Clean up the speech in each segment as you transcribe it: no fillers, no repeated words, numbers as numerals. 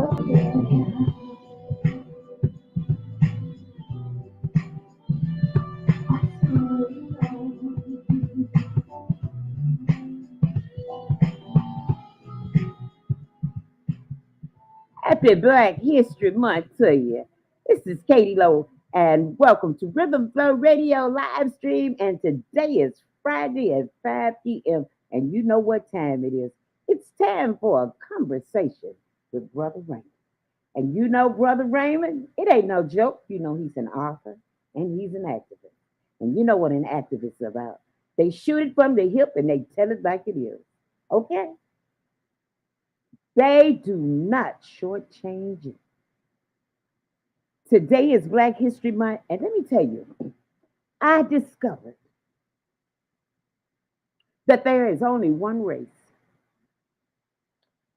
Happy Black History Month to you. This is Katie Lowe, and welcome to Rhythm Flow Radio live stream. And today is Friday at 5 p.m. And you know what time it is. It's time for a conversation with Brother Raymond. And you know, Brother Raymond, it ain't no joke. You know, he's an author and he's an activist. And you know what an activist is about. They shoot it from the hip and they tell it like it is. Okay? They do not shortchange you. Today is Black History Month, and let me tell you, I discovered that there is only one race,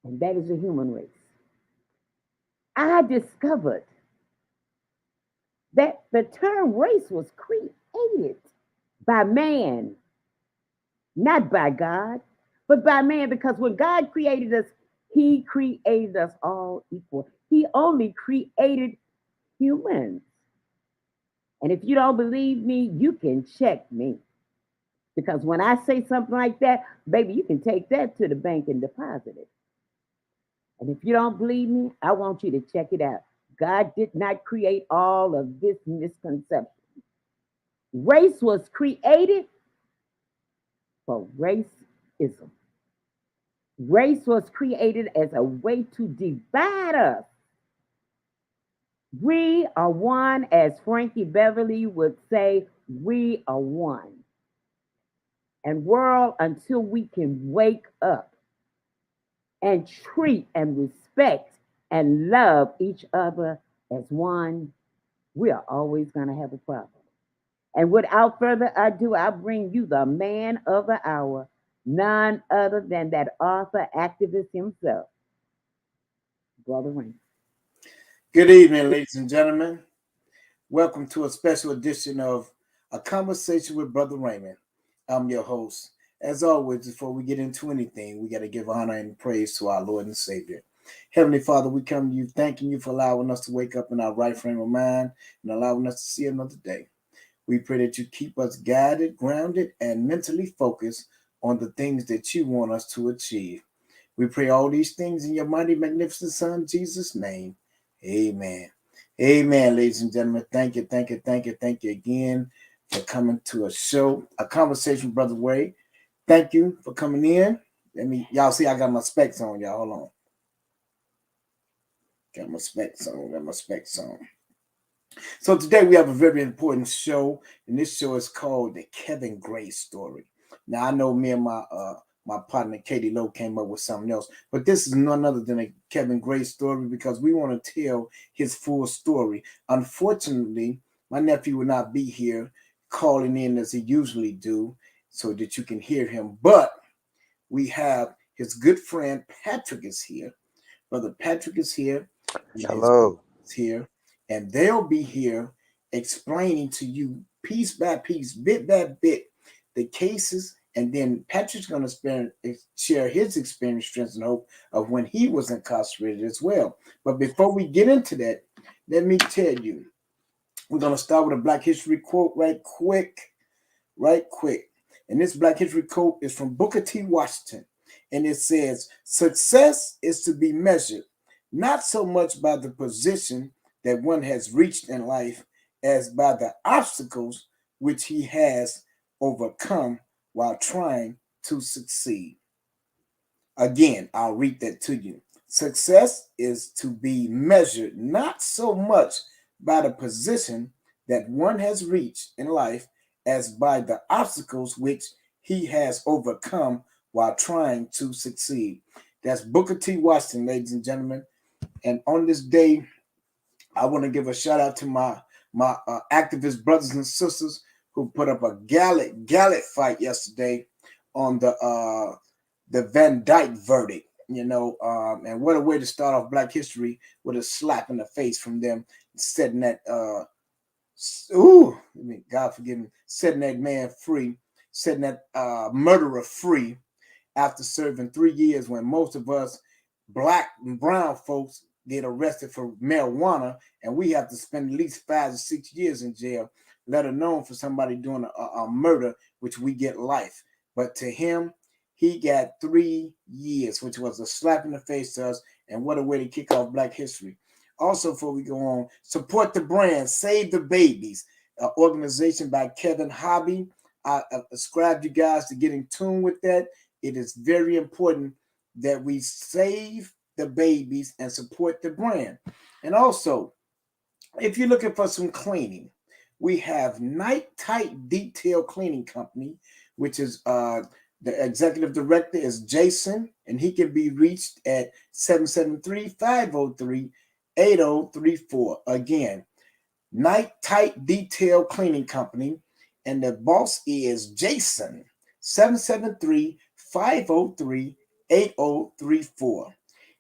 and that is the human race. I discovered that the term race was created by man, not by God, but by man, because when God created us, he created us all equal. He only created humans. And if you don't believe me, you can check me. Because when I say something like that, baby, you can take that to the bank and deposit it. And if you don't believe me, I want you to check it out. God did not create all of this misconception. Race was created for racism. Race was created as a way to divide us. We are one, as Frankie Beverly would say, we are one. And world, until we can wake up and treat and respect and love each other as one, we are always going to have a problem. And without further ado, I bring you the man of the hour, none other than that author activist himself, Brother Raymond. Good evening, ladies and gentlemen. Welcome to a special edition of A Conversation with Brother Raymond. I'm your host. As always, before we get into anything, we got to give honor and praise to our Lord and Savior. Heavenly Father, we come to you thanking you for allowing us to wake up in our right frame of mind and allowing us to see another day. We pray that you keep us guided, grounded, and mentally focused on the things that you want us to achieve. We pray all these things in your mighty, magnificent Son, Jesus' name. Amen. Amen, ladies and gentlemen. Thank you again for coming to a show, a conversation with Brother Ray. Thank you for coming in. Y'all see I got my specs on, y'all. Hold on. Got my specs on. So today we have a very important show, and this show is called The Kevin Gray Story. Now I know me and my partner Katie Lowe came up with something else, but this is none other than a Kevin Gray story because we want to tell his full story. Unfortunately, my nephew will not be here calling in as he usually do so that you can hear him, but we have his good friend Patrick is here. Brother Patrick is here. Hello. Is here, and they'll be here explaining to you piece by piece, bit by bit, the cases. And then Patrick's going to share his experience, strength, and hope of when he was incarcerated as well. But before we get into that, let me tell you, we're going to start with a Black History quote right quick. And this Black History quote is from Booker T. Washington. And it says, success is to be measured not so much by the position that one has reached in life as by the obstacles which he has overcome while trying to succeed. Again, I'll read that to you. Success is to be measured not so much by the position that one has reached in life as by the obstacles which he has overcome while trying to succeed. That's Booker T. Washington, ladies and gentlemen. And on this day, I want to give a shout out to my activist brothers and sisters who put up a gallant fight yesterday on the Van Dyke verdict, and what a way to start off Black History with a slap in the face from them, setting that God forgive me, setting that man free, setting that murderer free after serving 3 years when most of us Black and brown folks get arrested for marijuana, and we have to spend at least 5 to 6 years in jail, let alone for somebody doing a murder, which we get life. But to him, he got 3 years, which was a slap in the face to us, and what a way to kick off Black History. Also, before we go on, support the brand, Save the Babies, an organization by Kevin Hobby. I ascribe you guys to get in tune with that. It is very important that we save the babies and support the brand. And also, if you're looking for some cleaning, we have Night Tight Detail Cleaning Company, which is the executive director is Jason, and he can be reached at 773-503-8034. Again, Night Tight Detail Cleaning Company, and the boss is Jason, 773-503-8034.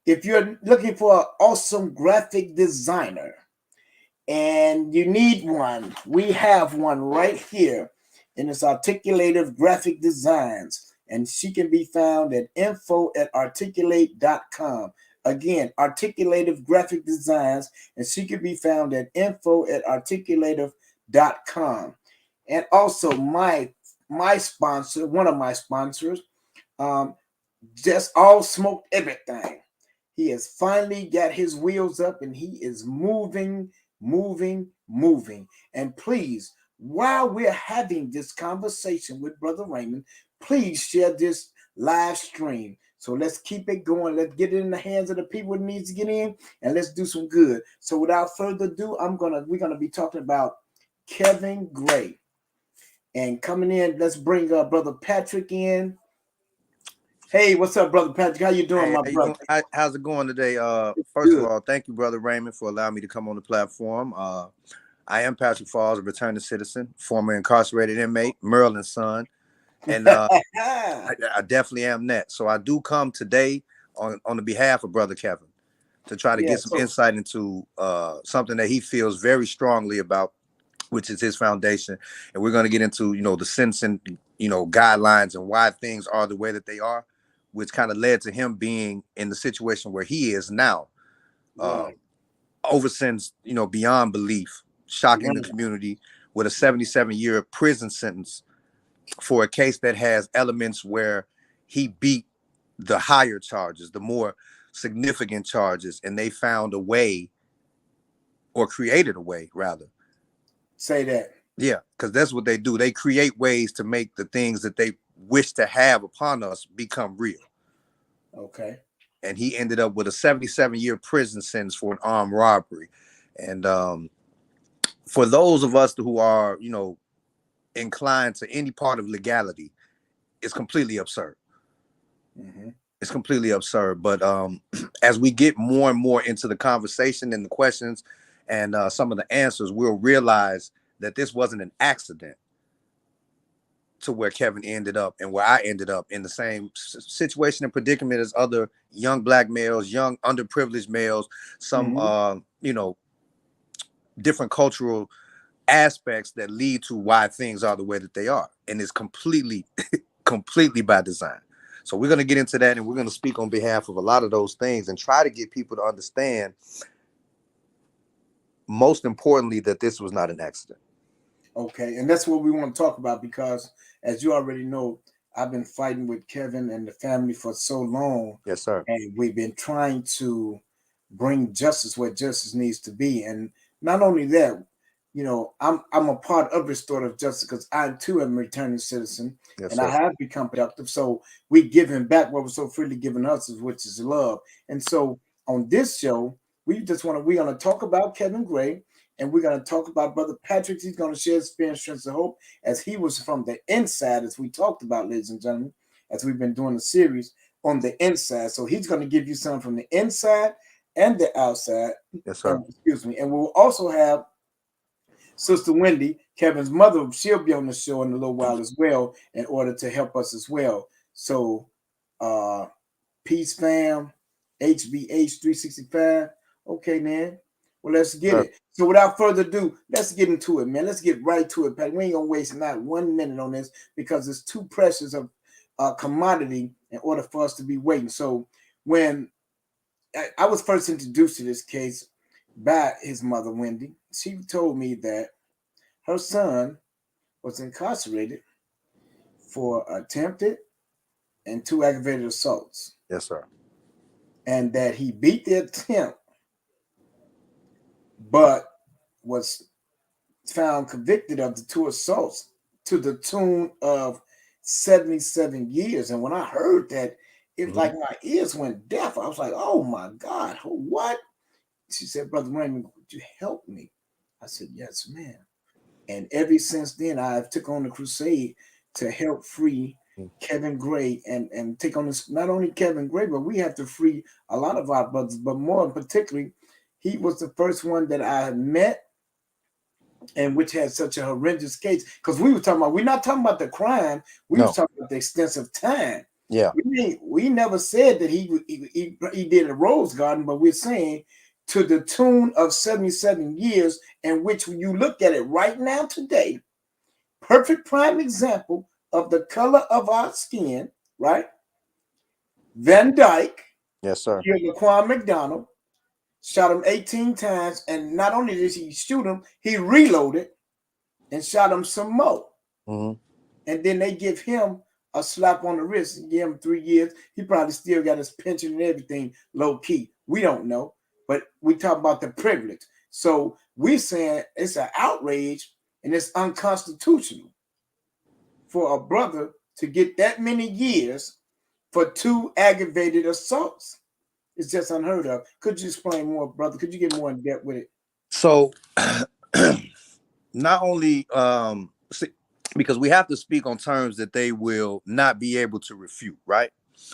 If you're looking for an awesome graphic designer and you need one, we have one right here, and it's Articulative Graphic Designs, and she can be found at info@articulate.com. Again, Articulative Graphic Designs, and she can be found at info@articulative.com. And also my sponsor, one of my sponsors, Just All Smoked Everything. He has finally got his wheels up, and he is moving. And please, while we're having this conversation with Brother Raymond, please share this live stream. So let's keep it going. Let's get it in the hands of the people who needs to get in, and let's do some good. So without further ado, we're gonna be talking about Kevin Gray. And coming in, let's bring Brother Patrick in. Hey, what's up, Brother Patrick? How you doing, Hey, my brother? how's it going today? First good. of all, thank you, Brother Raymond, for allowing me to come on the platform. I am Patrick Falls, a returning citizen, former incarcerated inmate, Maryland son, and I definitely am that. So I do come today on the behalf of Brother Kevin to try to get some insight into something that he feels very strongly about, which is his foundation. And we're going to get into, the sentencing, guidelines and why things are the way that they are, which kind of led to him being in the situation where he is now. Over since, beyond belief, shocking the community with a 77-year prison sentence for a case that has elements where he beat the higher charges, the more significant charges, and they found a way, or created a way, rather. Say that. Yeah, because that's what they do. They create ways to make the things that they wish to have upon us become real. Okay. And he ended up with a 77-year prison sentence for an armed robbery. And for those of us who are, inclined to any part of legality, it's completely absurd. Mm-hmm. It's completely absurd. But as we get more and more into the conversation and the questions and some of the answers, we'll realize that this wasn't an accident to where Kevin ended up and where I ended up in the same situation and predicament as other young Black males, young underprivileged males, some, different cultural aspects that lead to why things are the way that they are. And it's completely by design. So we're going to get into that, and we're going to speak on behalf of a lot of those things and try to get people to understand, most importantly, that this was not an accident. Okay, and that's what we want to talk about, because as you already know, I've been fighting with Kevin and the family for so long. Yes, sir. And we've been trying to bring justice where justice needs to be. And not only that, I'm a part of restorative justice because I too am a returning citizen. Yes, and sir. I have become productive. So we giving back what was so freely given us, which is love. And so on this show, we're going to talk about Kevin Gray. And we're going to talk about Brother Patrick. He's going to share his experience, strength, and hope, as he was from the inside, as we talked about, ladies and gentlemen, as we've been doing the series on the inside. So he's going to give you something from the inside and the outside. Yes, sir. Excuse me. And we'll also have Sister Wendy, Kevin's mother. She'll be on the show in a little while as well, in order to help us as well. So, peace, fam. HBH 365. Okay, man. Well, let's get it. So without further ado, let's get into it, man. Let's get right to it, Pat. We ain't gonna waste not 1 minute on this, because it's too precious of a commodity in order for us to be waiting. So when I was first introduced to this case by his mother, Wendy. She told me that her son was incarcerated for attempted and 2 aggravated assaults, Yes, sir. and that he beat the attempt, but was found convicted of the 2 assaults to the tune of 77 years. And when I heard that, it's like my ears went deaf. I was like, oh my God, what? She said, Brother Raymond, would you help me? I said, yes, ma'am. And ever since then, I've took on the crusade to help free Kevin Gray and take on this, not only Kevin Gray, but we have to free a lot of our brothers, but more particularly, he was the first one that I met and which had such a horrendous case. Because we were talking about, we're not talking about the crime, we No. were talking about the extensive time. Yeah. We never said that he did a rose garden, but we're saying to the tune of 77 years, in which when you look at it right now today, perfect prime example of the color of our skin, right? Van Dyke, Yes, sir. killed Laquan McDonald, shot him 18 times, and not only did he shoot him, he reloaded and shot him some more. Mm-hmm. And then they give him a slap on the wrist and give him 3 years. He probably still got his pension and everything low key. We don't know, but we talk about the privilege. So we're saying it's an outrage and it's unconstitutional for a brother to get that many years for 2 aggravated assaults. It's just unheard of. Could you explain more, brother? Could you get more in depth with it? So not only because we have to speak on terms that they will not be able to refute, right?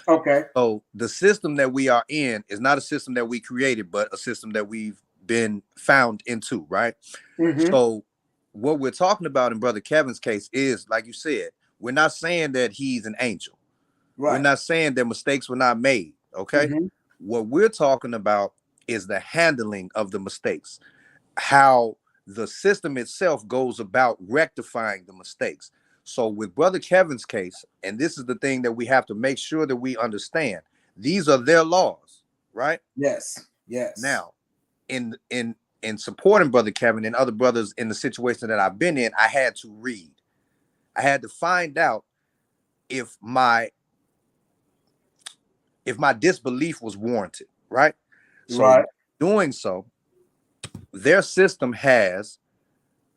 Okay. So the system that we are in is not a system that we created, but a system that we've been found into, right? Mm-hmm. So what we're talking about in Brother Kevin's case is, like you said, we're not saying that he's an angel. Right. We're not saying that mistakes were not made, okay? Mm-hmm. What we're talking about is the handling of the mistakes, how the system itself goes about rectifying the mistakes. So with Brother Kevin's case, and this is the thing that we have to make sure that we understand, these are their laws, right? Yes. Yes. Now, in supporting Brother Kevin and other brothers in the situation that I've been in, I had to read. I had to find out if my disbelief was warranted, right? So right. doing so, their system has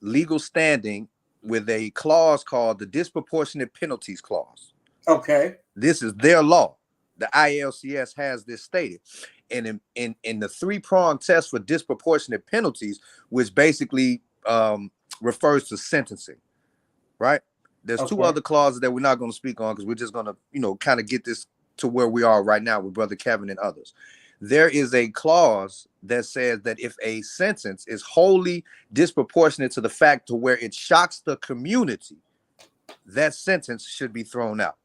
legal standing with a clause called the Disproportionate Penalties Clause. Okay. This is their law. The ILCS has this stated. And in the 3-prong test for disproportionate penalties, which basically refers to sentencing, right? There's Okay. 2 other clauses that we're not going to speak on because we're just going to, kind of get this to where we are right now with Brother Kevin and others. There is a clause that says that if a sentence is wholly disproportionate to the fact to where it shocks the community, that sentence should be thrown out.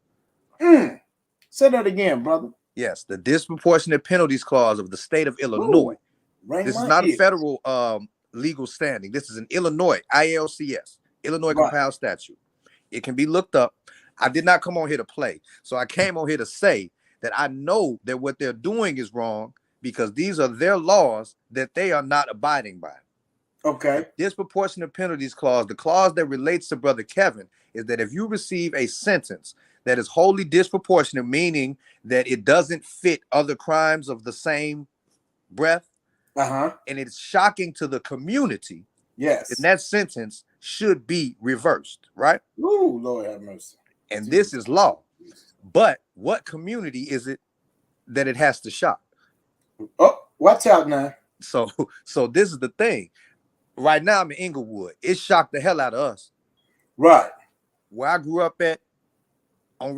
Say that again, brother. Yes, the Disproportionate Penalties Clause of the state of Illinois. Ooh, this is not a federal legal standing. This is an Illinois ILCS, Illinois Compiled Statute. It can be looked up. I did not come on here to play. So I came on here to say that I know that what they're doing is wrong because these are their laws that they are not abiding by. Okay. The Disproportionate Penalties Clause, the clause that relates to Brother Kevin, is that if you receive a sentence that is wholly disproportionate, meaning that it doesn't fit other crimes of the same breath, and it's shocking to the community, yes, then that sentence should be reversed, right? Ooh, Lord have mercy. And this is law. But what community is it that it has to shock? Oh, watch out now. So this is the thing. Right now I'm in Inglewood. It shocked the hell out of us. Right. Where I grew up at on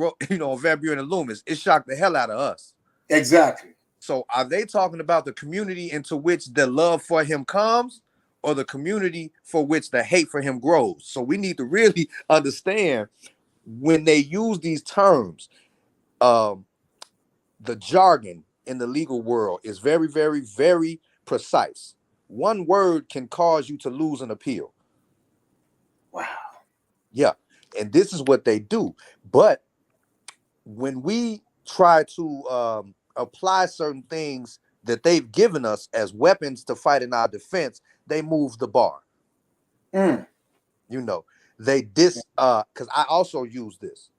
Van Buren and Loomis, it shocked the hell out of us. Exactly. So are they talking about the community into which the love for him comes, or the community for which the hate for him grows? So we need to really understand when they use these terms. The jargon in the legal world is very, very, very precise. One word can cause you to lose an appeal. Wow. Yeah. And this is what they do. But when we try to apply certain things that they've given us as weapons to fight in our defense, they move the bar. You know, they because I also use this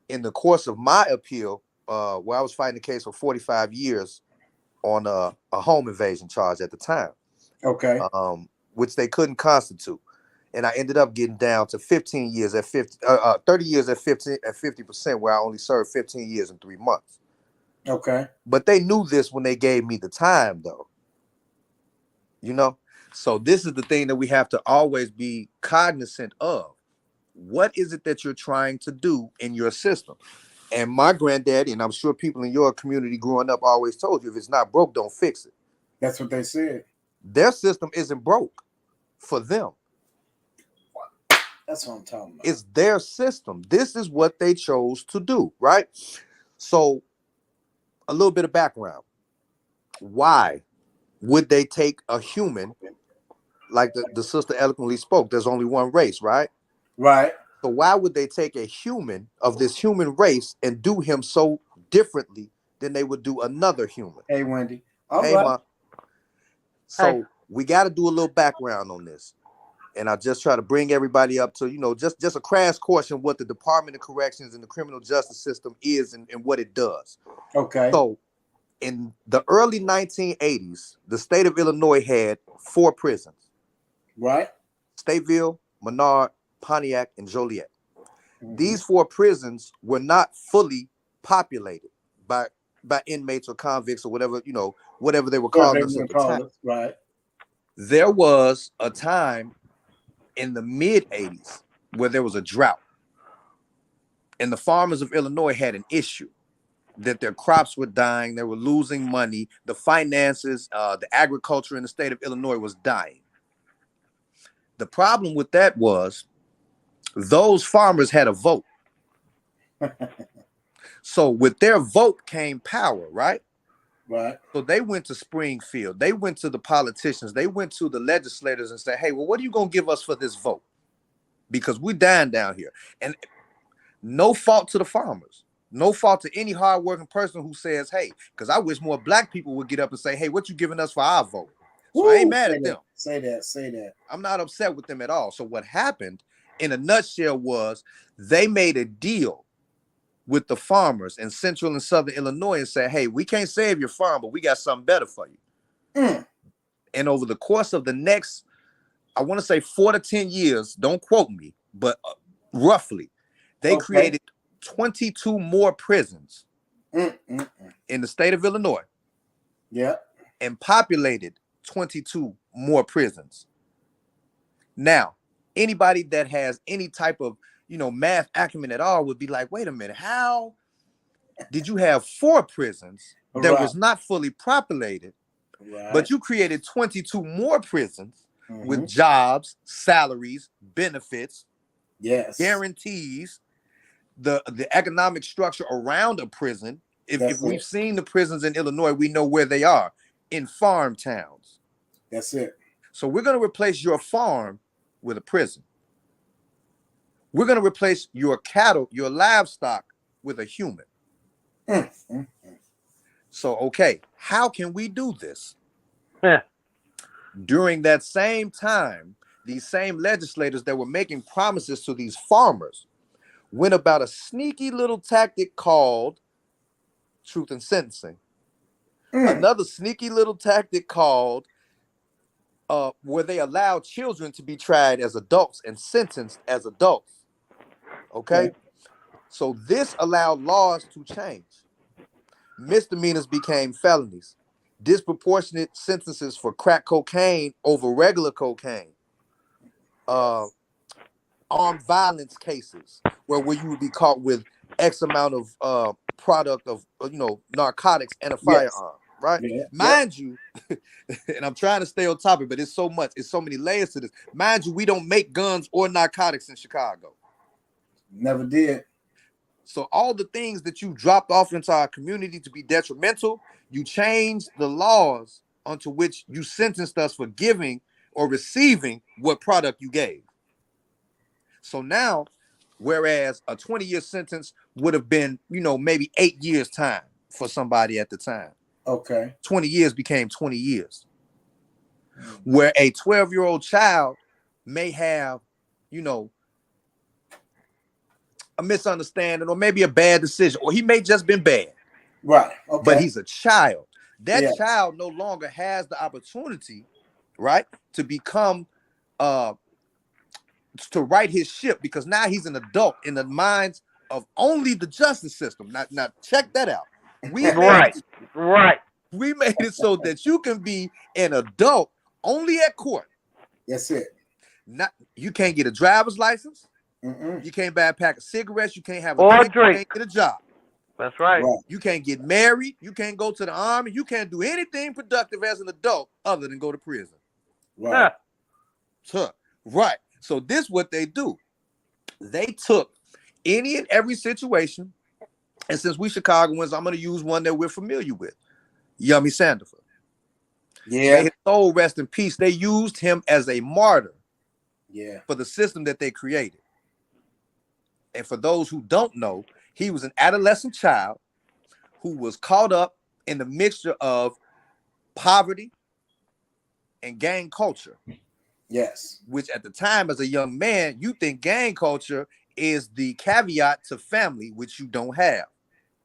in the course of my appeal, where I was fighting the case for 45 years on a home invasion charge at the time. Okay. Which they couldn't constitute. And I ended up getting down to 15 years at 30 years at 50%, where I only served 15 years and 3 months. Okay. But they knew this when they gave me the time, though. You know? So this is the thing that we have to always be cognizant of. What is it that you're trying to do in your system? And my granddaddy, and I'm sure people in your community growing up always told you, if it's not broke, don't fix it. That's what they said. Their system isn't broke for them. That's what I'm talking about. It's their system. This is what they chose to do, right? So a little bit of background. Why would they take a human, like the sister eloquently spoke, there's only one race, right? Right. So why would they take a human of this human race and do him so differently than they would do another human? Hey, Wendy. All hey, right. Ma. So we got to do a little background on this. And I just try to bring everybody up to, you know, just a crash course in what the Department of Corrections and the criminal justice system is and what it does. Okay. So in the early 1980s, the state of Illinois had 4 prisons. Right. Stateville, Menard, Pontiac, and Joliet. These 4 prisons were not fully populated by inmates or convicts or whatever, you know, whatever they were calling us at the time. Right. There was a time in the mid 80s where there was a drought. And the farmers of Illinois had an issue that their crops were dying. They were losing money. The finances, the agriculture in the state of Illinois was dying. The problem with that was those farmers had a vote. So with their vote came power, right? Right. So they went to Springfield. They went to the politicians. They went to the legislators and said, hey, well, what are you going to give us for this vote? Because we're dying down here. And no fault to the farmers. No fault to any hardworking person who says, hey, because I wish more black people would get up and say, hey, what you giving us for our vote? So I ain't mad at them. Say that. I'm not upset with them at all. So what happened in a nutshell was they made a deal with the farmers in central and southern Illinois and said, hey, we can't save your farm, but we got something better for you. And over the course of the next, I want to say 4 to 10 years, don't quote me, but roughly, they created 22 more prisons in the state of Illinois. Yeah. And populated 22 more prisons. Now, anybody that has any type of, you know, math acumen at all would be like, wait a minute, how did you have 4 prisons that was not fully populated, but you created 22 more prisons with jobs, salaries, benefits, guarantees, the economic structure around a prison. If we've seen the prisons in Illinois, we know where they are, in farm towns. That's it. So we're going to replace your farm with a prison. We're going to replace your cattle, your livestock, with a human. So, okay, how can we do this? During that same time, these same legislators that were making promises to these farmers went about a sneaky little tactic called truth in sentencing. Another sneaky little tactic called where they allowed children to be tried as adults and sentenced as adults. Okay? So this allowed laws to change. Misdemeanors became felonies. Disproportionate sentences for crack cocaine over regular cocaine. Armed violence cases where you would be caught with X amount of product of, you know, narcotics and a firearm, right? Mind you, and I'm trying to stay on topic, but it's so many layers to this. Mind you, we don't make guns or narcotics in Chicago. Never did. So all the things that you dropped off into our community to be detrimental, you changed the laws onto which you sentenced us for giving or receiving what product you gave. So now, whereas a 20-year sentence would have been, you know, maybe 8 years time for somebody at the time, Okay. 20 years became 20 years. Where a 12-year-old child may have, you know, a misunderstanding or maybe a bad decision, or he may just been bad. Right. Okay. But he's a child. That Yes. child no longer has the opportunity, right, to become to right his ship, because now he's an adult in the minds of only the justice system. Now check that out. We made it so that you can be an adult only at court. That's it. Not, you can't get a driver's license. Mm-mm. You can't buy a pack of cigarettes. You can't have a Or drink. drink. You can't get a job. That's right. You can't get married. You can't go to the army. You can't do anything productive as an adult other than go to prison. Right. Right. So this what they do. They took any and every situation, and since we Chicagoans, I'm going to use one that we're familiar with, Yummy Sandifer. Yeah. May his soul rest in peace. They used him as a martyr. Yeah. For the system that they created. And for those who don't know, he was an adolescent child who was caught up in the mixture of poverty and gang culture. Yes. Which at the time, as a young man, you think gang culture is the caveat to family, which you don't have.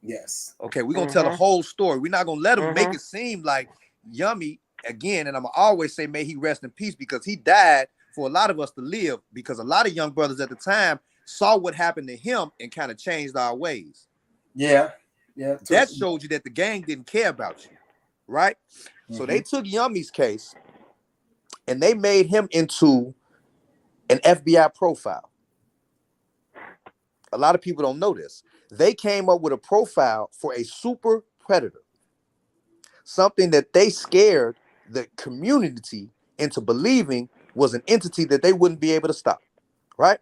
Yes. Okay, we're going to tell the whole story. We're not going to let him make it seem like Yummy, again, and I'm going to always say, may he rest in peace, because he died for a lot of us to live, because a lot of young brothers at the time saw what happened to him and kind of changed our ways. Yeah. Yeah. That showed you that the gang didn't care about you, right? So they took Yummy's case and they made him into an FBI profile. A lot of people don't know this. They came up with a profile for a super predator, something that they scared the community into believing was an entity that they wouldn't be able to stop, right?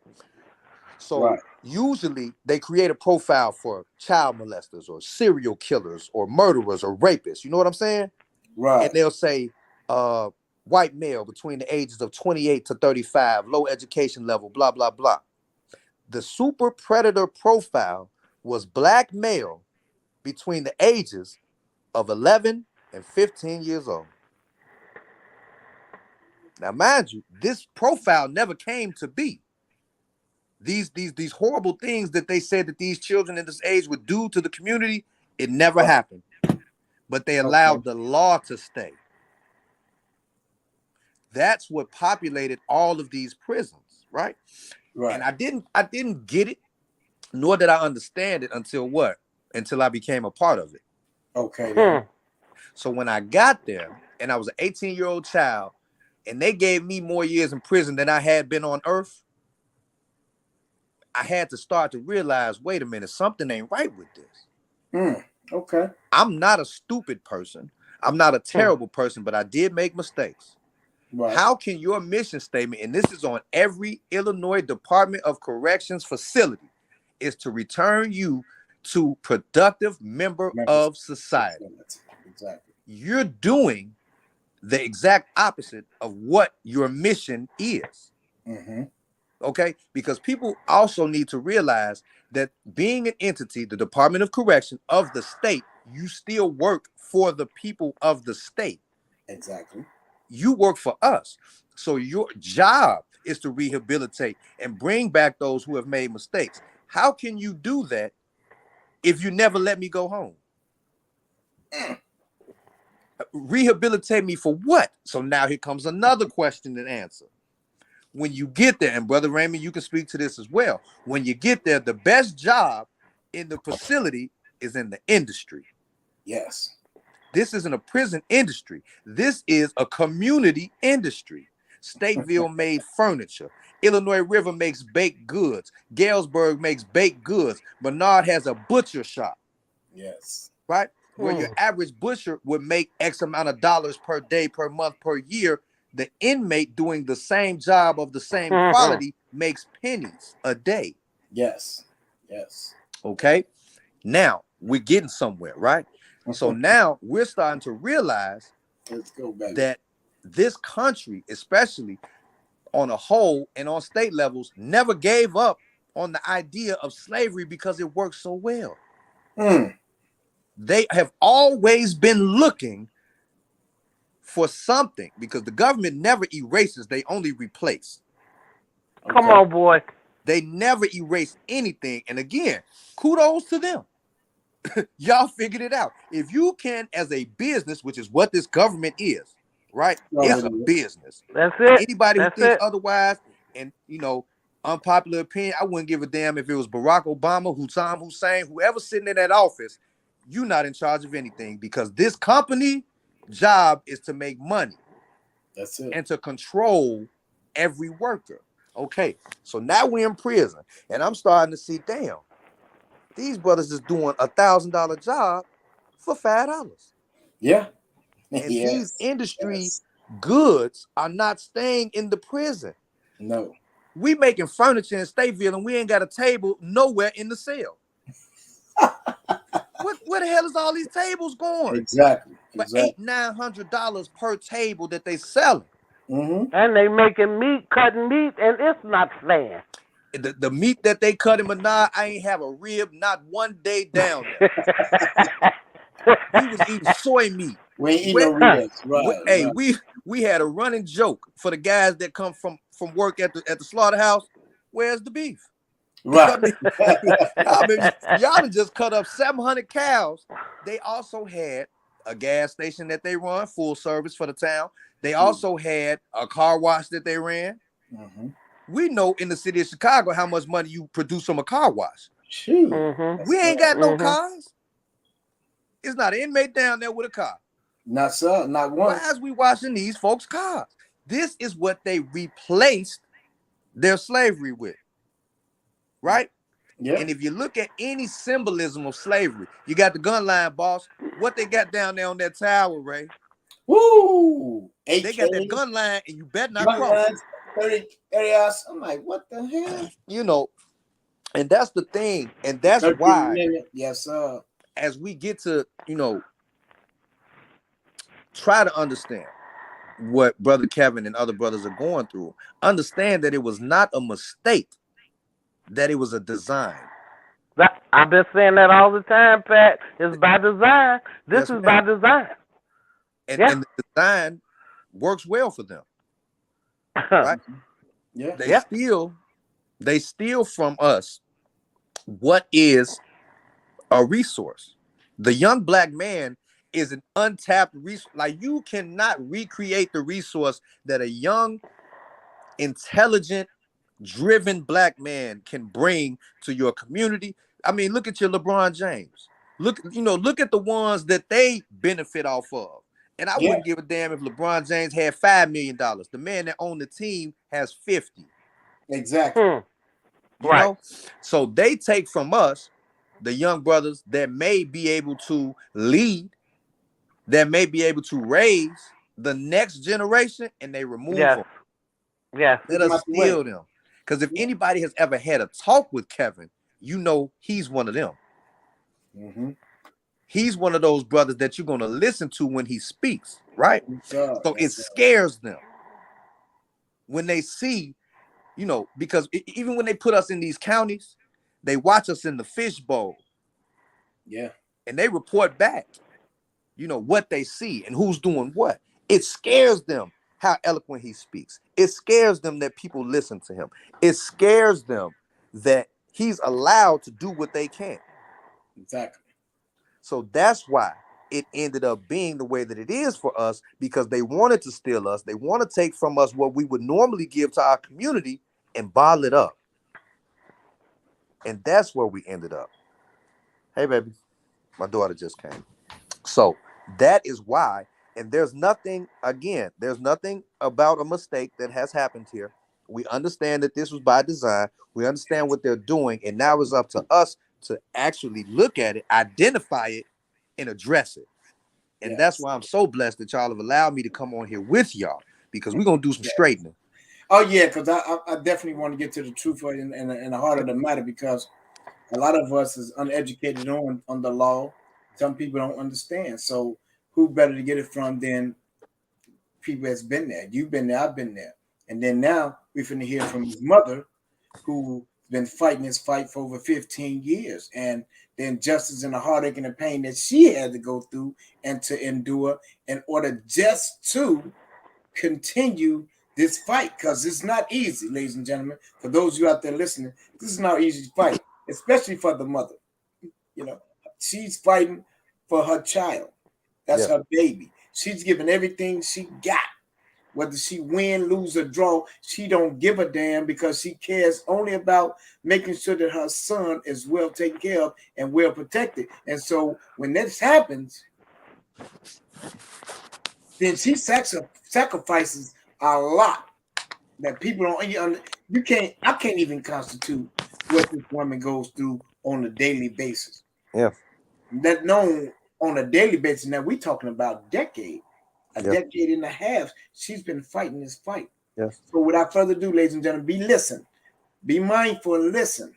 So usually they create a profile for child molesters or serial killers or murderers or rapists. You know what I'm saying? Right. And they'll say white male between the ages of 28 to 35, low education level, blah, blah, blah. The super predator profile was black male between the ages of 11 and 15 years old. Now, mind you, this profile never came to be. These horrible things that they said that these children at this age would do to the community, it never happened. But they allowed the law to stay. That's what populated all of these prisons, right? Right. And I didn't get it, nor did I understand it until what? Until I became a part of it. Okay. So when I got there, and I was an 18-year-old child, and they gave me more years in prison than I had been on earth, I had to start to realize, wait a minute, something ain't right with this. Okay. I'm not a stupid person. I'm not a terrible person, but I did make mistakes. Right. How can your mission statement, and this is on every Illinois Department of Corrections facility, is to return you to productive member of society? Exactly. You're doing the exact opposite of what your mission is. Okay, because people also need to realize that being an entity, the Department of Correction of the state, you still work for the people of the state. Exactly. You work for us. So your job is to rehabilitate and bring back those who have made mistakes. How can you do that if you never let me go home? Rehabilitate me for what? So now here comes another question and answer. When you get there, and Brother Raymond, you can speak to this as well. When you get there, the best job in the facility is in the industry. Yes. This isn't a prison industry. This is a community industry. Stateville made furniture. Illinois River makes baked goods. Galesburg makes baked goods. Bernard has a butcher shop. Yes. Right? Where your average butcher would make X amount of dollars per day, per month, per year. The inmate doing the same job of the same quality makes pennies a day. Yes. Yes. Okay. Now we're getting somewhere, right? So now we're starting to realize that this country, especially on a whole and on state levels, never gave up on the idea of slavery because it worked so well. They have always been looking for something because the government never erases, they only replace. Come on, boy. They never erase anything. And again, kudos to them. Y'all figured it out. If you can, as a business, which is what this government is, right? It's a business. That's And it. anybody who That's thinks it. otherwise, and unpopular opinion, I wouldn't give a damn if it was Barack Obama, Saddam Hussein, whoever's sitting in that office. You're not in charge of anything because this company job is to make money. That's it. And to control every worker. Okay, so now we're in prison, and I'm starting to see, damn, these brothers is doing $1,000 job for $5. Yeah. And Yes. these industry goods are not staying in the prison. No. We making furniture in Stateville, and we ain't got a table nowhere in the cell. Where the hell is all these tables going? Exactly. For $800-900 per table that they selling. And they making meat, cutting meat, and it's not fair. The meat that they cut in Menard, I ain't have a rib not one day down there. We was eating soy meat. We ain't eating no ribs. Right. We had a running joke for the guys that come from work at the slaughterhouse. Where's the beef? Right. Y'all done just cut up 700 cows. They also had a gas station that they run, full service for the town. They also had a car wash that they ran. We know in the city of Chicago how much money you produce from a car wash. We ain't got no cars. It's not an inmate down there with a car. Not so, not one. Why is we washing these folks' cars? This is what they replaced their slavery with. Right? Yeah. And if you look at any symbolism of slavery, you got the gun line, boss. What they got down there on that tower, Ray? Woo! They got that gun line, and you better not cross it. 30 hours. I'm like, what the hell? And that's the thing. And that's why, yes, sir. As we get to, try to understand what Brother Kevin and other brothers are going through, understand that it was not a mistake, that it was a design. I've been saying that all the time, Pat. It's by design. This is by design. And the design works well for them. Right? Yeah. They steal from us what is a resource. The young black man is an untapped resource. Like, you cannot recreate the resource that a young, intelligent, driven black man can bring to your community. I mean, look at your LeBron James. Look at the ones that they benefit off of. And I wouldn't give a damn if LeBron James had $5 million. The man that owned the team has 50. Exactly. You know? So they take from us, the young brothers that may be able to lead, that may be able to raise the next generation, and they remove them. Yes. Let us steal them. Because if anybody has ever had a talk with Kevin, he's one of them. He's one of those brothers that you're going to listen to when he speaks, right? So it scares them when they see, because even when they put us in these counties, they watch us in the fishbowl. Yeah. And they report back, what they see and who's doing what. It scares them how eloquent he speaks. It scares them that people listen to him. It scares them that he's allowed to do what they can. Exactly. So that's why it ended up being the way that it is for us, because they wanted to steal us. They want to take from us what we would normally give to our community and bottle it up. And that's where we ended up. Hey, baby, my daughter just came. So that is why. And there's nothing about a mistake that has happened here. We understand that this was by design. We understand what they're doing. And now it's up to us to actually look at it, identify it, and address it. And that's why I'm so blessed that y'all have allowed me to come on here with y'all, because we're going to do some straightening. Oh, yeah, because I definitely want to get to the truth and the heart of the matter, because a lot of us is uneducated on the law. Some people don't understand. So who better to get it from than people that's been there? You've been there, I've been there. And then now we're finna hear from his mother, who's been fighting this fight for over 15 years. And the injustice and the heartache and the pain that she had to go through and to endure in order just to continue this fight, because it's not easy, ladies and gentlemen. For those of you out there listening, this is not an easy fight, especially for the mother. You know, she's fighting for her child. That's her baby. She's giving everything she got. Whether she win, lose, or draw, she don't give a damn, because she cares only about making sure that her son is well taken care of and well protected. And so when this happens, then she sacrifices a lot that people don't. I can't even constitute what this woman goes through on a daily basis. Yeah. That known on a daily basis. Now we're talking about decade and a half. She's been fighting this fight. Yes. So without further ado, ladies and gentlemen, be mindful and listen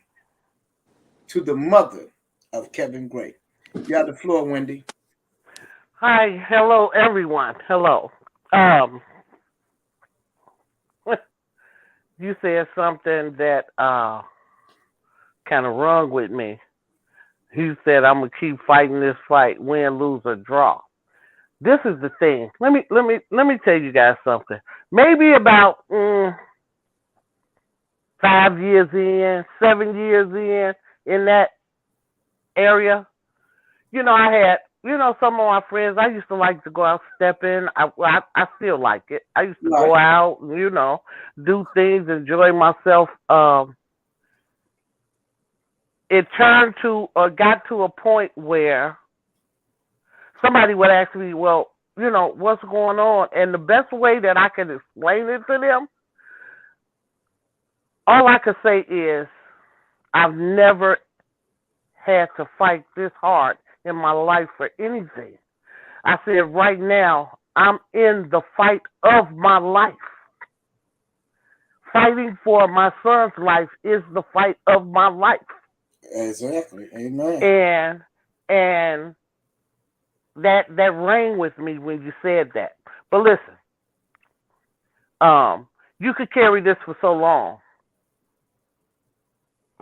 to the mother of Kevin Gray. You have the floor, Wendy. Hi, hello everyone. Hello. You said something that kind of wrong with me. You said I'm gonna keep fighting this fight, win, lose, or draw. This is the thing. Let me tell you guys something. Maybe about 5 years in, 7 years in that area, I had, some of my friends, I used to like to go out stepping. I still like it. I used to go out, do things, enjoy myself. It turned to, or got to a point where somebody would ask me, well, what's going on? And the best way that I can explain it to them, all I could say is, I've never had to fight this hard in my life for anything. I said, right now, I'm in the fight of my life. Fighting for my son's life is the fight of my life. Exactly. Amen. And that rang with me when you said that. But listen, you could carry this for so long,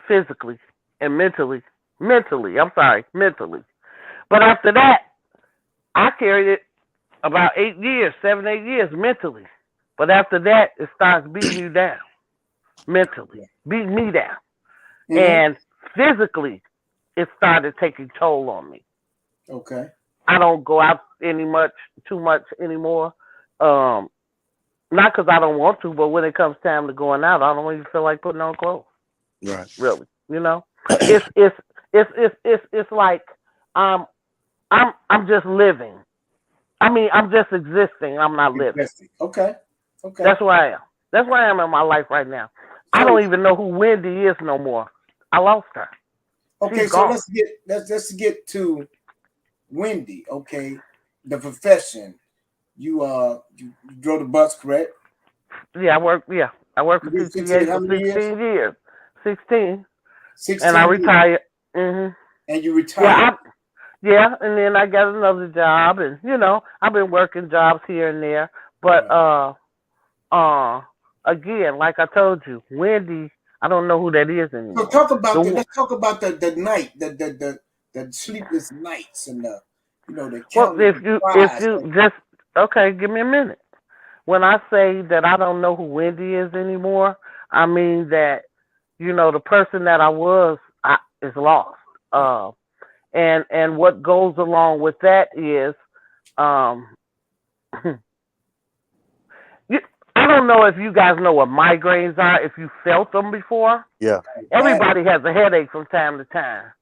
physically and mentally. But after that, I carried it about 7, 8 years mentally. But after that, it starts beating you down mentally, beating me down. Mm-hmm. And physically, it started taking toll on me. Okay. I don't go out too much anymore. Not because I don't want to, but when it comes time to going out, I don't even feel like putting on clothes. Right. Really, it's like I'm just living. I mean, I'm just existing. I'm not living. Okay. That's where I am. That's where I am in my life right now. I don't even know who Wendy is no more. I lost her. Okay, She's so gone. let's get to Wendy. Okay, the profession. You drove the bus, correct? Yeah, I worked for CTA for 16 years. 16. 16 and I retired. Mm-hmm. And you retired? Yeah, and then I got another job, and I've been working jobs here and there. But again, like I told you, Wendy, I don't know who that is anymore. So talk about let's talk about the night, the sleepless nights, and the well, if you just okay, give me a minute. When I say that I don't know who Wendy is anymore, I mean that the person that I was is lost. And what goes along with that is, I don't know if you guys know what migraines are, if you felt them before. Yeah. Everybody has a headache from time to time.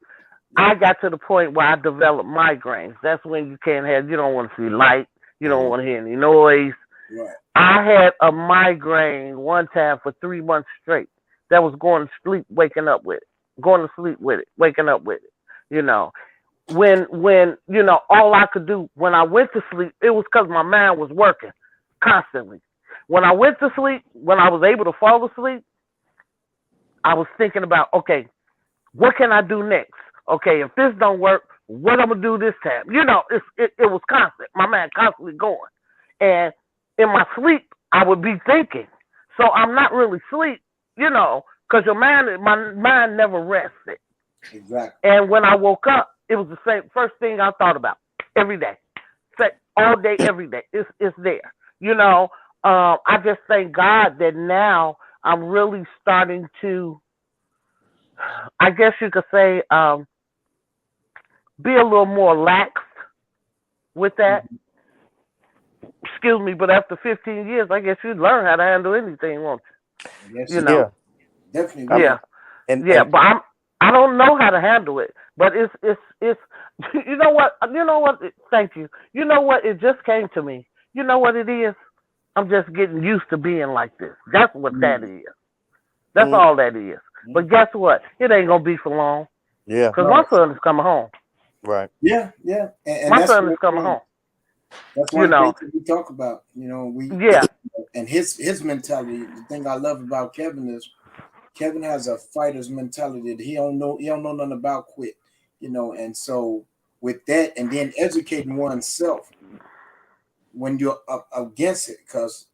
I got to the point where I developed migraines. That's when you don't want to see light, you don't want to hear any noise. Right. I had a migraine one time for 3 months straight. That was going to sleep, waking up with it, going to sleep with it, waking up with it. When all I could do when I went to sleep, it was because my mind was working constantly. When I went to sleep, when I was able to fall asleep, I was thinking about, okay, what can I do next? Okay, if this don't work, what I'm gonna do this time? It was constant. My mind constantly going, and in my sleep, I would be thinking. So I'm not really asleep, because my mind never rested. Exactly. And when I woke up, it was the same first thing I thought about every day, all day, every day. It's there. I just thank God that now I'm really starting to, I guess you could say, be a little more lax with that. Excuse me, but after 15 years, I guess you'd learn how to handle anything, won't you? Yes, You know. Yeah. definitely. Yeah. And But I don't know how to handle it. But it's you know what? Thank you. You know what? It just came to me. You know what it is? I'm just getting used to being like this. That's what that is. That's all that is. But guess what? It ain't gonna be for long. Yeah. Because my son is coming home. Right. Yeah. And My that's son is coming home. That's one of the things we talk about. Yeah. And his mentality. The thing I love about Kevin is Kevin has a fighter's mentality that he don't know nothing about quit. And so with that, and then educating oneself when you're up against it, because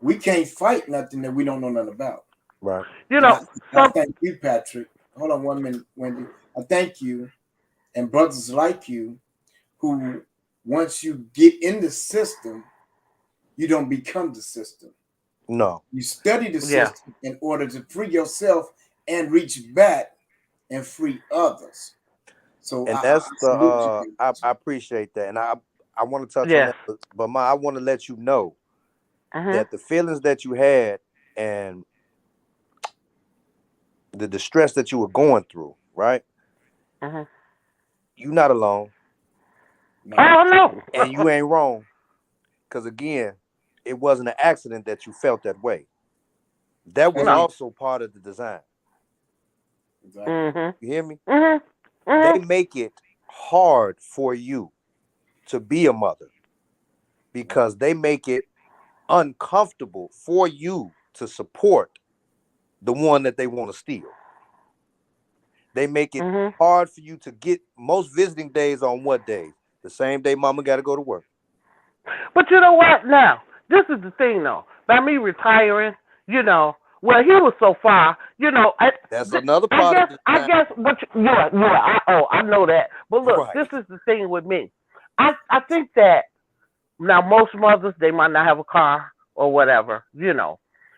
we can't fight nothing that we don't know nothing about. Right. I thank you, Patrick. Hold on 1 minute, Wendy. I thank you and brothers like you who, once you get in the system, you don't become the system. No. You study the system in order to free yourself and reach back and free others. So and that's I appreciate that, and I want to touch on that, but I want to let you know that the feelings that you had and the distress that you were going through, right? You're not alone. Oh no. And you ain't wrong, because again, it wasn't an accident that you felt that way. That was also part of the design. You hear me? They make it hard for you to be a mother because they make it uncomfortable for you to support the one that they want to steal. They make it hard for you to get most visiting days on what days? The same day mama got to go to work. But you know what? Now, this is the thing, though. By me retiring, well, he was so far, That's another part of the I guess, I know that. But look, this is the thing with me. I think that, now, most mothers, they might not have a car or whatever,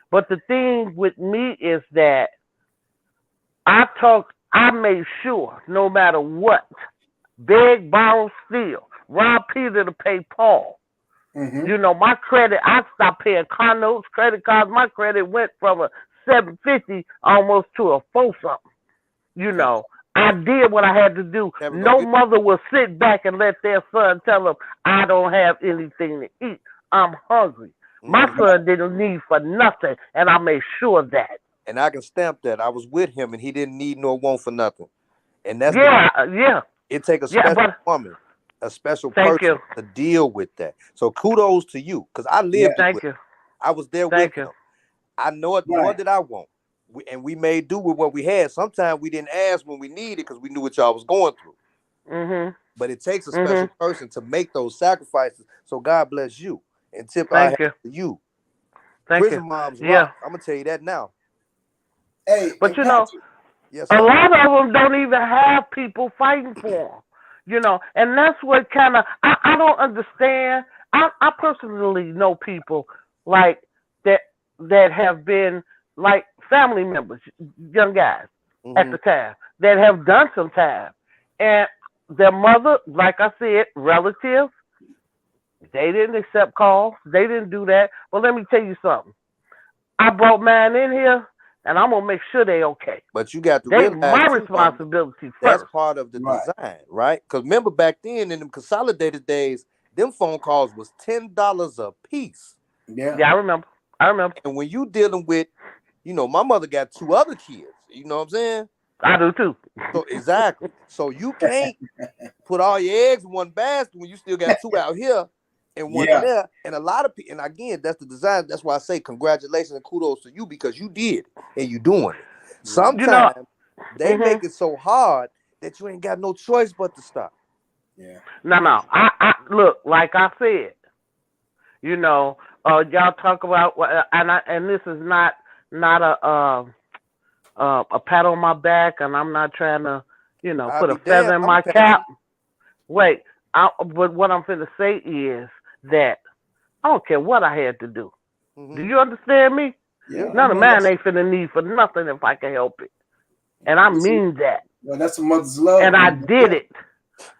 But the thing with me is that I made sure, no matter what, beg, borrow, steal, rob Peter to pay Paul. My credit, I stopped paying car notes, credit cards. My credit went from a 750 almost to a 4-something. I did what I had to do. No mother will sit back and let their son tell them, I don't have anything to eat. I'm hungry. My son didn't need for nothing, and I made sure of that. And I can stamp that. I was with him, and he didn't need nor want for nothing. And that's it takes a special woman, a special person to deal with that. So kudos to you, because I lived with him. I was there with him. I know it more than I want. And we made do with what we had. Sometimes we didn't ask when we needed because we knew what y'all was going through. But it takes a special person to make those sacrifices. So God bless you. And tip I have to you. Prison moms rock. I'm gonna tell you that now. Hey, but a lot of them don't even have people fighting for them. And that's what kind of I don't understand. I personally know people like that have been like family members, young guys at the time that have done some time, and their mother, like I said, relatives, they didn't accept calls, they didn't do that. But let me tell you something. I brought mine in here, and I'm gonna make sure they okay. But you got to realize my responsibility first. That's part of the design, right? Because remember back then in them consolidated days, them phone calls was $10 a piece. Yeah, I remember. And when you dealing with, my mother got 2 other kids. You know what I'm saying? I do too. So exactly. So you can't put all your eggs in one basket when you still got 2 out here and 1 there. And a lot of people, and again, that's the design. That's why I say congratulations and kudos to you, because you did and you doing it. Sometimes they make it so hard that you ain't got no choice but to stop. Yeah. No. I look, like I said, y'all talk about, and this is not a a pat on my back, and I'm not trying to, you know, I'll put a be feather damned. in my cap. Wait, but what I'm finna say is that I don't care what I had to do. Mm-hmm. Do you understand me? Yeah. None of mine ain't finna need for nothing if I can help it. And I mean that. Well, that's a mother's love. And I did it.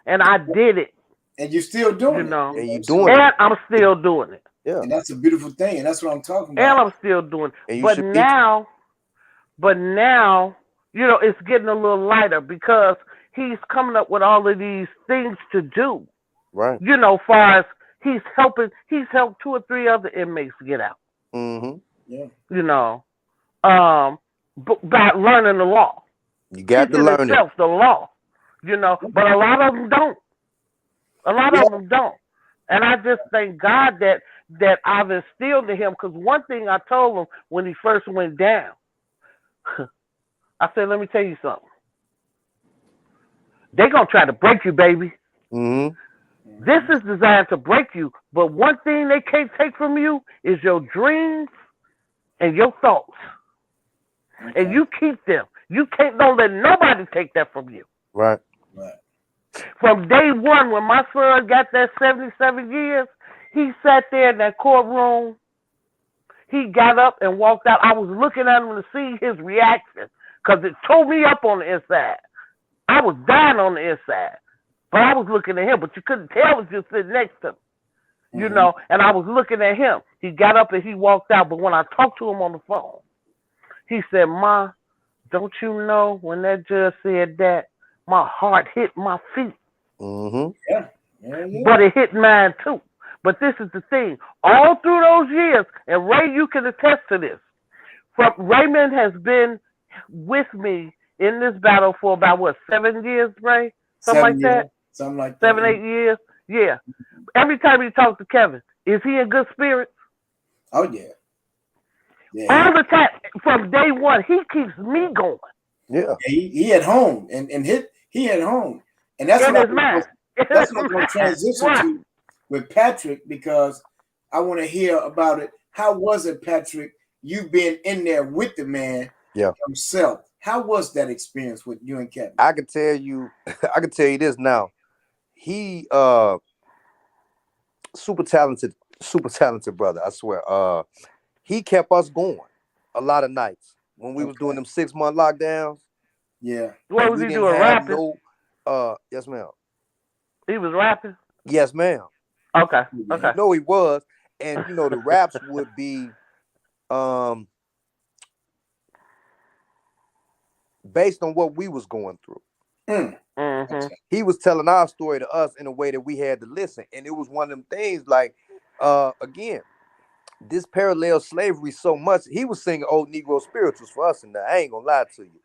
And I did it. And you're still doing You know. it. And you doing And it. I'm still doing it. Yeah. And that's a beautiful thing. And that's what I'm talking And about. I'm still doing it. And you But should now, you know, it's getting a little lighter because he's coming up with all of these things to do. Right. You know, far as he's helped 2 or 3 other inmates get out. Mm-hmm. Yeah. You know, by learning the law. You got to learn itself, the law. You know, but a lot of them don't. A lot of them don't. And I just thank God that I've instilled in him, because one thing I told him when he first went down, I said, let me tell you something. They're going to try to break you, baby. Mm-hmm. This is designed to break you, but one thing they can't take from you is your dreams and your thoughts. Okay. And you keep them. Don't let nobody take that from you. Right. Right. From day one, when my son got that 77 years, he sat there in that courtroom. He got up and walked out. I was looking at him to see his reaction because it tore me up on the inside. I was dying on the inside, but I was looking at him, but you couldn't tell I was just sitting next to him, you know, and I was looking at him. He got up and he walked out, but when I talked to him on the phone, he said, Ma, don't you know when that judge said that, my heart hit my feet. Mm-hmm. Yeah. But it hit mine too. But this is the thing. All through those years, and Ray, you can attest to this, Raymond has been with me in this battle for about, 7 years, Ray? Something like that? Something like that. 7, 8 years? Yeah. Every time he talks to Kevin, is he in good spirits? Oh, yeah. Yeah. All the time, from day one, he keeps me going. Yeah. He at home and he at home. And that's In what his mind. that's what I'm going to transition to with Patrick, because I want to hear about it. How was it, Patrick? You been in there with the man himself. How was that experience with you and Kevin? I can tell you this now. He super talented brother, I swear. He kept us going a lot of nights when we was doing them 6-month lockdowns. Yeah. What was he doing, rapping? Yes, ma'am. He was rapping? Yes, ma'am. Okay. No, he was. And you know, the raps would be based on what we was going through. Mm-hmm. He was telling our story to us in a way that we had to listen. And it was one of them things like, again, this parallel slavery so much. He was singing old Negro spirituals for us, and I ain't gonna lie to you.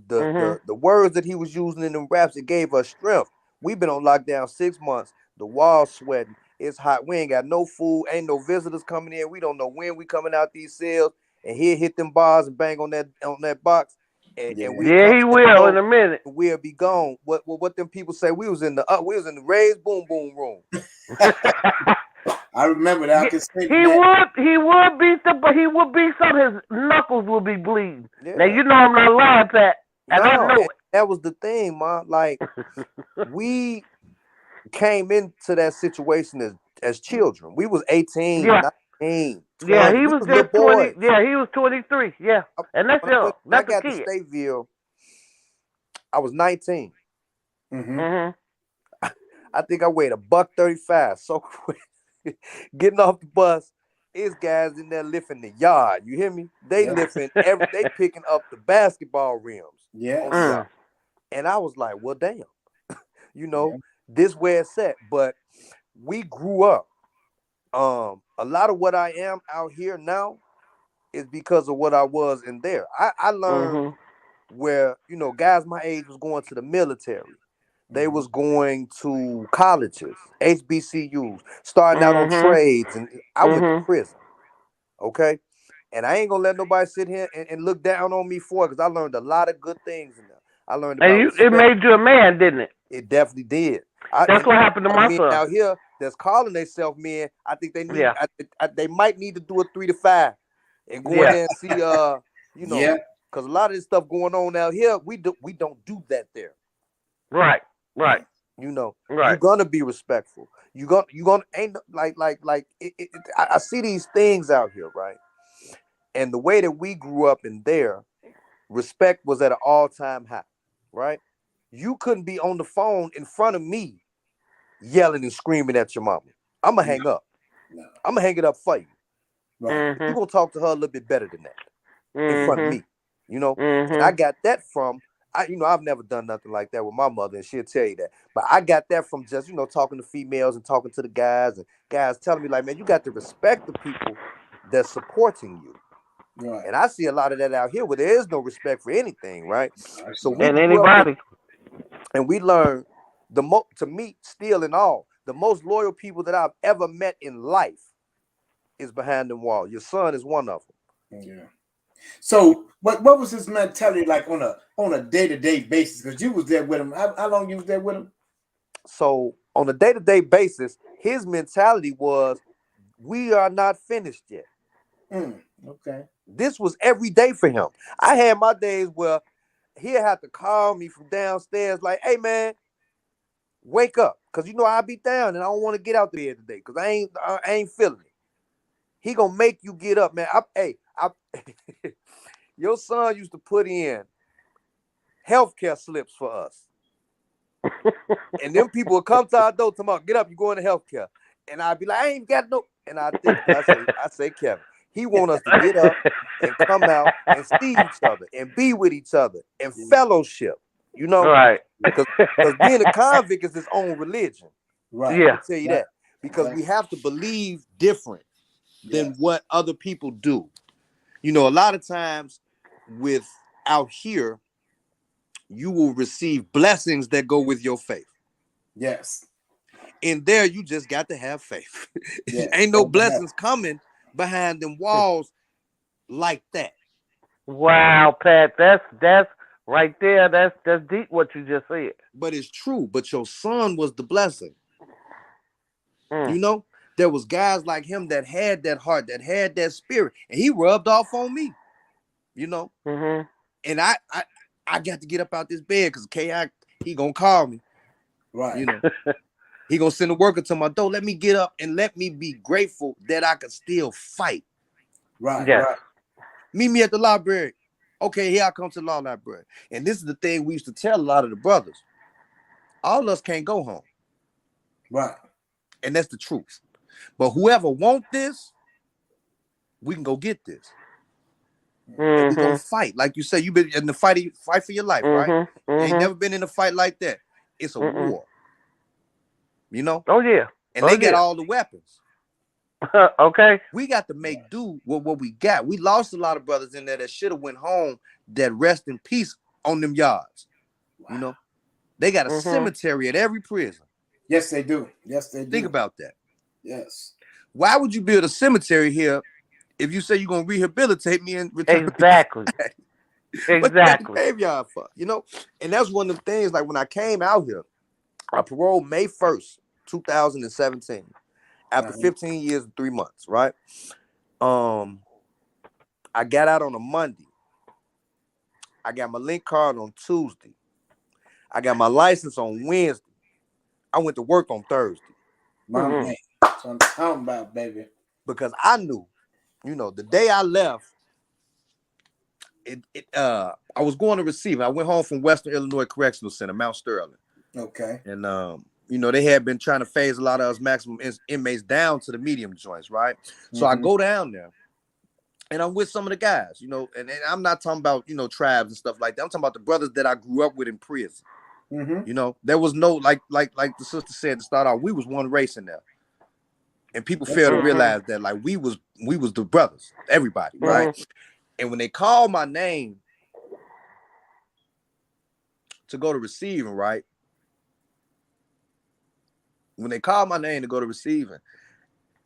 The words that he was using in them raps, it gave us strength. We've been on lockdown 6 months. The walls sweating. It's hot. We ain't got no food. Ain't no visitors coming in. We don't know when we coming out these cells. And he'll hit them bars and bang on that box. And we he will in a minute. We'll be gone. What them people say? We was in the raised boom boom room. I remember that. I can say he would beat some. His knuckles would be bleeding. Yeah. Now you know I'm not lying, Pat. And I know it. That was the thing, man. Like we came into that situation as children. We was 18, 19, 20. Yeah, he was just 20. Boys. Yeah, he was 23. Yeah, and that's young. That's I got a kid. to Stateville, I was 19. I think I weighed $135. So quick. Getting off the bus, it's guys in there lifting the yard. You hear me? They lifting they picking up the basketball rims. Yeah. And I was like, well, damn. You know, this where it's at. But we grew up. A lot of what I am out here now is because of what I was in there. I learned where, you know, guys my age was going to the military. They was going to colleges, HBCUs, starting out on trades, and I went to prison. Okay? And I ain't gonna let nobody sit here and look down on me for it, because I learned a lot of good things in there. I learned about it made you a man, didn't it? It definitely did. That's what happened to my son. Out here that's calling themselves men, I think they need they might need to do a 3 to 5 and go in there and see you know Because a lot of this stuff going on out here, we don't do that there. Right. You know, Right. you're gonna be respectful. You're gonna ain't like I see these things out here, right? And the way that we grew up in there, respect was at an all-time high, right? You couldn't be on the phone in front of me yelling and screaming at your mama. I'm gonna hang up. No. I'm gonna hang it up for you. Right. You're gonna talk to her a little bit better than that in front of me, you know. And I got that from I've never done nothing like that with my mother, and she'll tell you that. But I got that from just talking to females and talking to the guys, and guys telling me like, man, you got to respect the people that's supporting you. Right. And I see a lot of that out here where there is no respect for anything, right? So we and grew up anybody. and we learned to meet, still in all, the most loyal people that I've ever met in life is behind them walls. Your son is one of them. Yeah. So what was his mentality like on a day-to-day basis? Because you was there with him. How long you was there with him? So on a day-to-day basis, his mentality was, we are not finished yet. Okay. This was every day for him. I had my days where he'd have to call me from downstairs like, hey man, wake up. Because I be down and I don't want to get out there today because I ain't feeling it. He gonna make you get up, man. Your son used to put in healthcare slips for us. And them people would come to our door tomorrow, get up, you going to healthcare. And I'd be like, I ain't got no. And I say, Kevin, he want us to get up and come out and see each other and be with each other and fellowship, Right. Because being a convict is his own religion. Right. Yeah. I'll tell you that. Because we have to believe different than what other people do. A lot of times out here, you will receive blessings that go with your faith. Yes. In there, you just got to have faith. Yes. Ain't no blessings coming behind them walls like that. Wow, Pat, that's right there. That's deep what you just said. But it's true. But your son was the blessing. There was guys like him that had that heart, that had that spirit, and he rubbed off on me. And I got to get up out this bed because he gonna call me. Right. He gonna send a worker to my door. Let me get up and let me be grateful that I could still fight. Right. Yes. Right. Meet me at the library. Okay, here I come to the law library. And this is the thing we used to tell a lot of the brothers. All of us can't go home. Right. And that's the truth. But whoever want this, we can go get this. And we gonna fight. Like you say, you've been in the fight for your life, right? You ain't never been in a fight like that. It's a war. Oh yeah. And they got all the weapons. Okay. We got to make do with what we got. We lost a lot of brothers in there that should have went home that rest in peace on them yards. They got a cemetery at every prison. Yes, they do. Yes, they do. Think about that. Yes. Why would you build a cemetery here if you say you're gonna rehabilitate me and return Exactly. What you got the graveyard for? And that's one of the things. Like when I came out here, I paroled May 1st, 2017. After 15 years and 3 months, right? I got out on a Monday. I got my link card on Tuesday. I got my license on Wednesday. I went to work on Thursday. My man. That's what I'm talking about, baby. Because I knew, the day I left, I was going to receive. I went home from Western Illinois Correctional Center, Mount Sterling. Okay. And they had been trying to phase a lot of us maximum inmates down to the medium joints, right? So I go down there and I'm with some of the guys, and I'm not talking about, tribes and stuff like that. I'm talking about the brothers that I grew up with in prison. There was no, like the sister said to start off, we was one race in there. And people fail to realize that, like, we was the brothers, everybody, right? And when they called my name to go to receiving, right? When they called my name to go to receiving,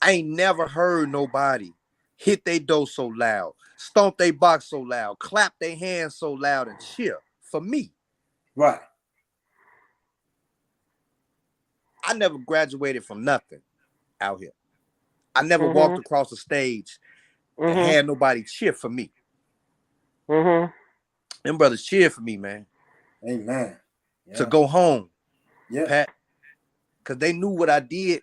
I ain't never heard nobody hit their door so loud, stomp their box so loud, clap their hands so loud and cheer for me. Right. I never graduated from nothing out here. I never walked across the stage and had nobody cheer for me. Them brothers cheered for me, man. Amen. To go home, Yeah. Pat, because they knew what I did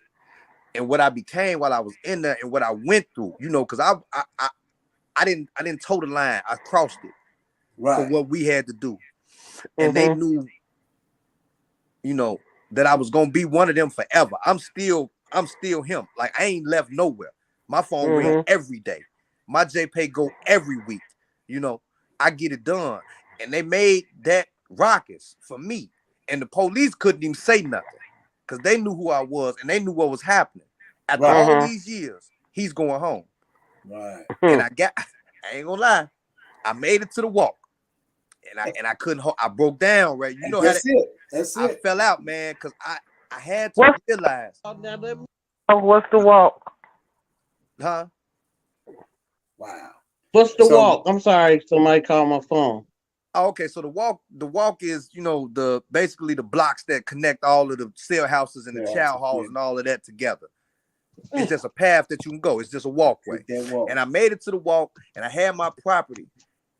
and what I became while I was in there and what I went through. You know, because I didn't toe the line. I crossed it for what we had to do, and they knew, you know, that I was gonna be one of them forever. I'm still him. Like, I ain't left nowhere. My phone ring every day. My JPay go every week. You know, I get it done. And they made that rockets for me. And the police couldn't even say nothing because they knew who I was and they knew what was happening. After all these years, he's going home. Right. And I ain't gonna lie, I made it to the walk. And I couldn't hold, I broke down, right? You know, That's it. That's it. I fell out, man, because I had to realize. What's the walk? Huh? Wow. What's the walk? I'm sorry, somebody called my phone. Oh, okay, so the walk is, you know, basically the blocks that connect all of the cell houses and the chow halls and all of that together. It's just a path that you can go. It's just a walkway. And I made it to the walk, and I had my property,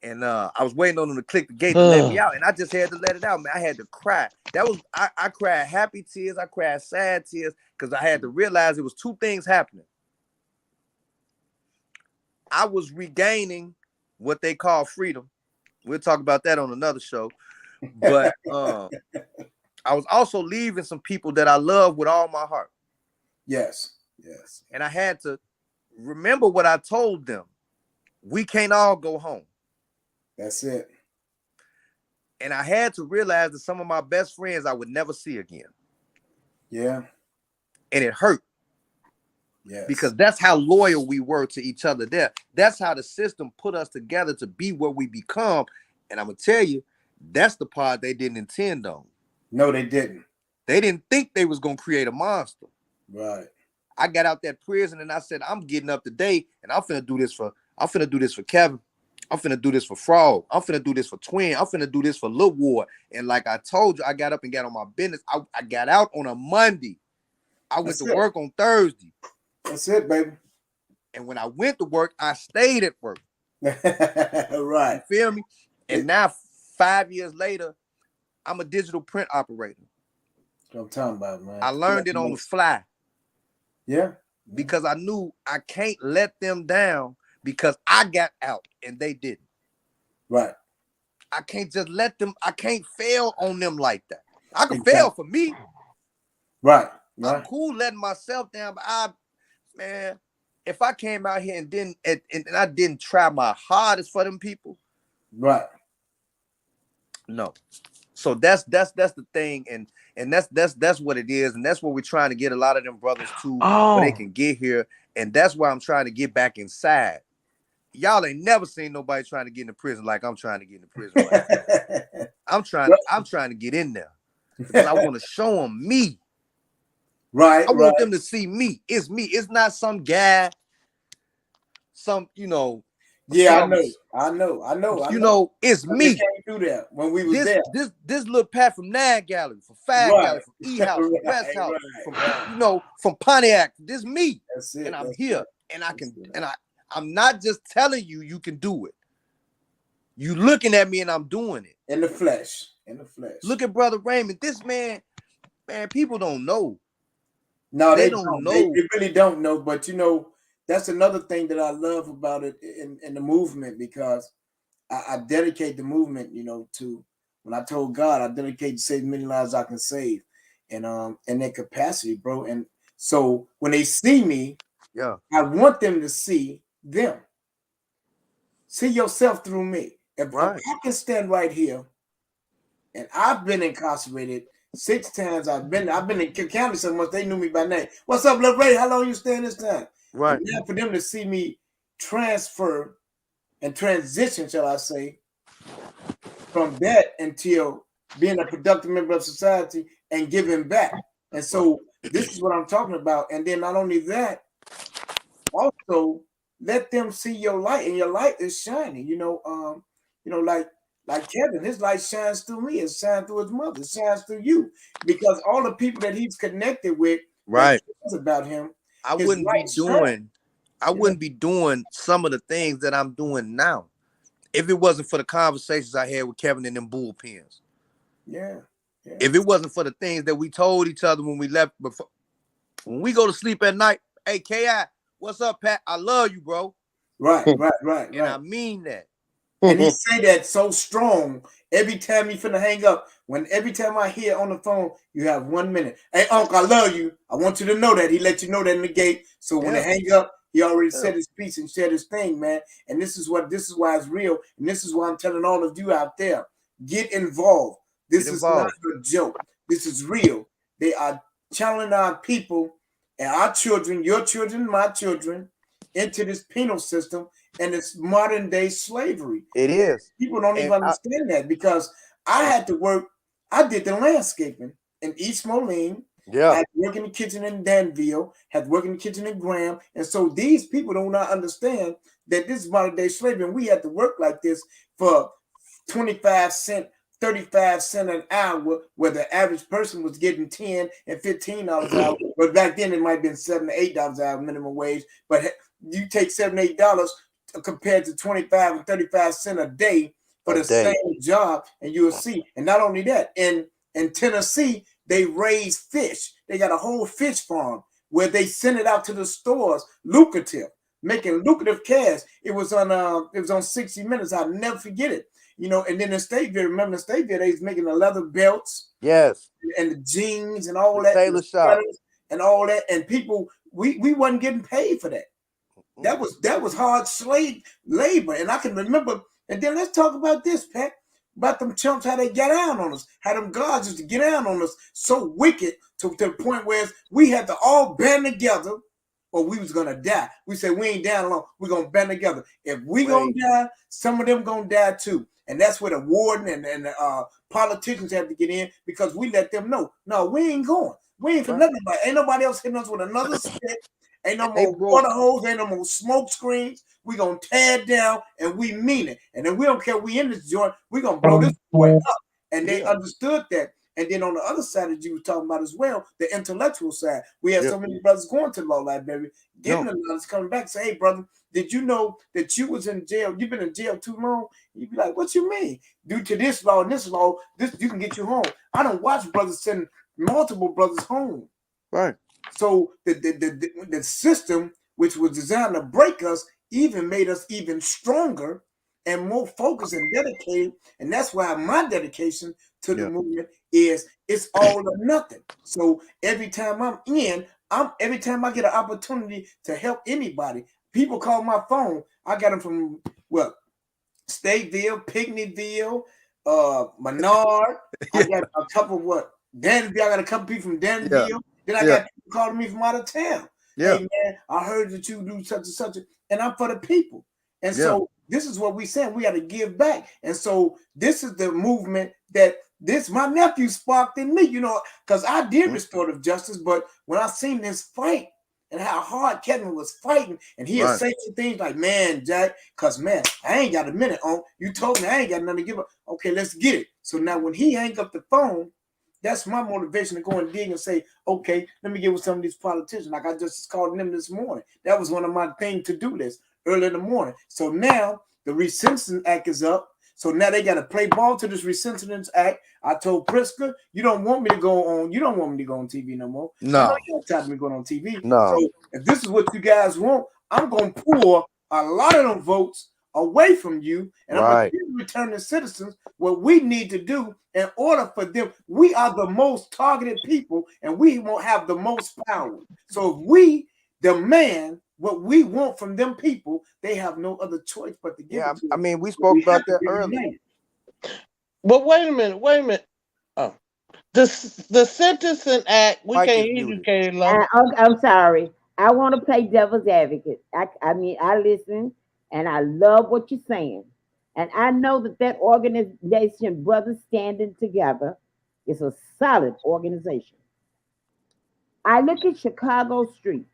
and I was waiting on them to click the gate to let me out, and I just had to let it out, man. I had to cry. That was I cried happy tears, I cried sad tears, because I had to realize it was two things happening. I was regaining what they call freedom. We'll talk about that on another show. But I was also leaving some people that I love with all my heart. Yes. And I had to remember what I told them. We can't all go home. That's it. And I had to realize that some of my best friends I would never see again. Yeah. And it hurt. Yes. Because that's how loyal we were to each other there. That's how the system put us together to be what we become. And I'm going to tell you, that's the part they didn't intend on. No, they didn't. They didn't think they was going to create a monster. Right. I got out that prison and I said, I'm getting up today and I'm finna do this for Kevin. I'm finna do this for Frog. I'm finna do this for Twin. I'm finna do this for Lil Ward. And like I told you, I got up and got on my business. I got out on a Monday. I went to work on Thursday. That's it, baby. And when I went to work, I stayed at work. Right. You feel me? And now 5 years later, I'm a digital print operator. That's what I'm talking about, man. I learned it on the fly. Yeah. Because I knew I can't let them down because I got out and they didn't. Right. I can't just let them, I can't fail on them like that. I can fail for me. Right. I'm cool letting myself down, but man, if I came out here and I didn't try my hardest for them people. Right. No. So that's the thing, and that's what it is, and that's what we're trying to get a lot of them brothers to, where they can get here, and that's why I'm trying to get back inside. Y'all ain't never seen nobody trying to get into prison like I'm trying to get into prison right now. I'm trying to get in there because I want to show them me. Right. I want them to see me. It's me. It's not some guy, you know. Yeah, I know. You know, it's me. Can't do that when we was there. This little Pat from Nine Gallery, from Five Gallery, from E House, from West House, from from Pontiac. This me. That's it. And I'm here. And I can, and I'm not just telling you can do it. You looking at me and I'm doing it. In the flesh. Look at Brother Raymond. This man, people don't know. No, they don't know. They really don't know. But you know, that's another thing that I love about it in the movement, because I dedicate the movement, you know, to, when I told God, I dedicate to save as many lives I can save, and in their capacity, bro. And so when they see me, I want them to see them. See yourself through me. If I can stand right here, and I've been incarcerated 6 times, I've been in county so much they knew me by name. What's up, Lil Ray? How long you staying this time? Right. And now for them to see me transfer and transition, shall I say, from that until being a productive member of society and giving back. And so this is what I'm talking about. And then not only that, also let them see your light, and your light is shining. Like Kevin, his light shines through me. It shines through his mother. It shines through you, because all the people that he's connected with, about him. I wouldn't be doing some of the things that I'm doing now if it wasn't for the conversations I had with Kevin in them bullpens. Yeah. If it wasn't for the things that we told each other when we left, before, when we go to sleep at night, hey, K.I., what's up, Pat? I love you, bro. Right. And I mean that. And he say that so strong every time he finna hang up. Every time I hear on the phone, you have 1 minute. Hey, Uncle, I love you. I want you to know that. He let you know that in the gate. So when they hang up, he already said his piece and said his thing, man. And this is why it's real. And this is why I'm telling all of you out there, get involved. This is not a joke. This is real. They are channeling our people and our children, your children, my children, into this penal system. And it's modern day slavery. It is. People don't even understand that, because I had to work. I did the landscaping in East Moline. Yeah. I had to work in the kitchen in Danville, had to work in the kitchen in Graham. And so these people do not understand that this is modern day slavery. And we had to work like this for 25 cents, 35 cents an hour, where the average person was getting $10 and $15 an hour. But back then it might have been $7 to $8 an hour minimum wage. But you take $7, $8 compared to 25 and 35 cents a day for the same job, and you'll see. And not only that, in Tennessee, they raise fish. They got a whole fish farm where they send it out to the stores, lucrative, making lucrative cash. It was on 60 Minutes. I'll never forget it. You know, and then in Stateville, remember in Stateville, they was making the leather belts, and the jeans and all that, tailor shop and all that, and people, we wasn't getting paid for that. That was hard slave labor. And I can remember, and then let's talk about this, Pat, about them chumps, how they get down on us, how them guards used to get down on us so wicked to the point where we had to all band together or we was gonna die. We said we ain't down alone, we're gonna band together. If we gonna die, some of them gonna die too. And that's where the warden and the politicians have to get in, because we let them know, no, we ain't going. We ain't for nothing. Ain't nobody else hitting us with another stick. Ain't no more water hose, ain't no more smoke screens. We gonna tear it down, and we mean it. And then we don't care, we in this joint, we gonna blow this boy up. And they understood that. And then on the other side that you were talking about as well, the intellectual side, we have so many brothers going to the law library, getting the knowledge, coming back, say, hey, brother, did you know that you was in jail? You've been in jail too long? You'd be like, what you mean? Due to this law and this law, this you can get you home. I don't watch brothers send multiple brothers home. Right. So the system, which was designed to break us, even made us even stronger and more focused and dedicated. And that's why my dedication to the movement is it's all or nothing. So every time every time I get an opportunity to help anybody, people call my phone. I got them from Stateville, Pinckneyville, Menard. I got a couple Danville. I got a couple people from Danville. Then I got people calling me from out of town. Hey man, I heard that you do such and such, and I'm for the people. And so this is what we saying. We got to give back. And so this is the movement that my nephew sparked in me, because I did restorative justice, but when I seen this fight and how hard Kevin was fighting, and he had said some things like, man, Jack, because man, I ain't got a minute on. You told me I ain't got nothing to give up. Okay, let's get it. So now when he hang up the phone, that's my motivation to go and dig and say, okay, let me get with some of these politicians. Like I just called them this morning. That was one of my things to do list early in the morning. So now the Resentencing Act is up. So now they got to play ball to this Resentencing Act. I told Priska, you don't want me to go on TV no more. No. You don't have me going on TV. No. So if this is what you guys want, I'm going to pour a lot of them votes away from you, and I'm going to give returning citizens what we need to do in order for them. We are the most targeted people, and we won't have the most power. So if we demand what we want from them people, they have no other choice but to give it to us. I mean, we spoke about that earlier. But wait a minute. Oh, the Sentencing Act. We Mike can't is hear you, muted. Kayla. I'm sorry. I want to play devil's advocate. I mean, I listen and I love what you're saying. And I know that organization, Brothers Standing Together, is a solid organization. I look at Chicago streets,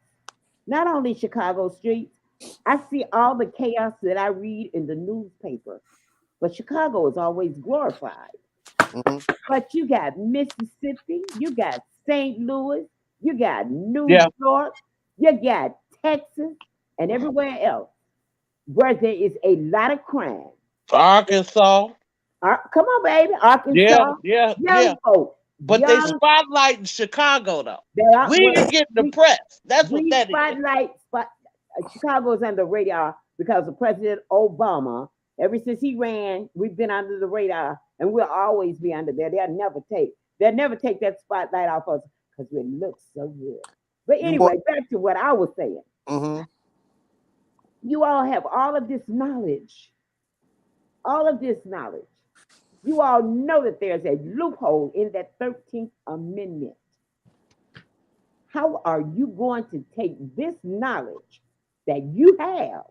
not only Chicago streets, I see all the chaos that I read in the newspaper. But Chicago is always glorified. Mm-hmm. But you got Mississippi, you got St. Louis, you got New York, you got Texas, and everywhere else where there is a lot of crime. Arkansas. Come on, baby. Arkansas. Yeah. Young folk. But they Young. spotlight in Chicago though. They are, We well, ain't getting the press. That's what we that is. spotlight. Chicago's under the radar because of President Obama. Ever since he ran, we've been under the radar, and we'll always be under there. They'll never take that spotlight off us because we look so good. But anyway, back to what I was saying. Mm-hmm. You all have all of this knowledge. All of this knowledge. You all know that there's a loophole in that 13th Amendment. How are you going to take this knowledge that you have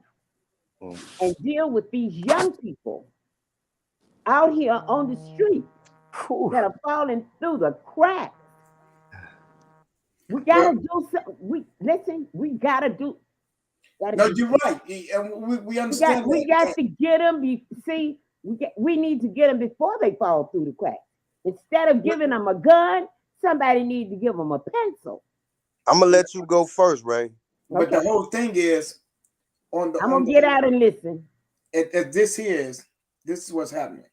and deal with these young people out here on the street that are falling through the cracks? We gotta do something. We gotta do. No, you're right. And we understand. We got to get them. We need to get them before they fall through the cracks. Instead of giving them a gun, somebody needs to give them a pencil. I'm gonna let you go first, Ray. But the whole thing is, I'm gonna get out and listen. If this is what's happening.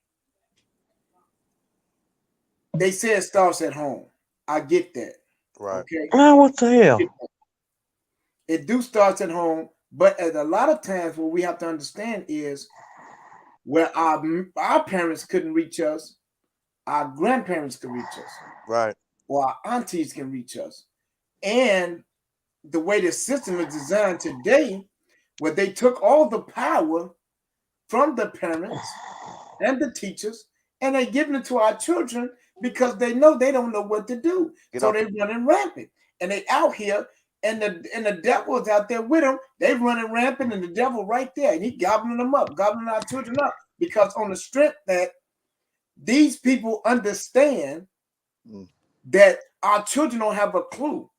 They say it starts at home. I get that. Right. Okay. Oh, what the hell? It do starts at home, but at a lot of times what we have to understand is where our parents couldn't reach us, our grandparents could reach us. Right. Or our aunties can reach us. And the way the system is designed today, where they took all the power from the parents and the teachers, and they're giving it to our children because they know they don't know what to do. So they're running rampant. And they out here, and the devil is out there with them. They're running rampant, and the devil right there, and he gobbling them up, gobbling our children up, because on the strength that these people understand that our children don't have a clue.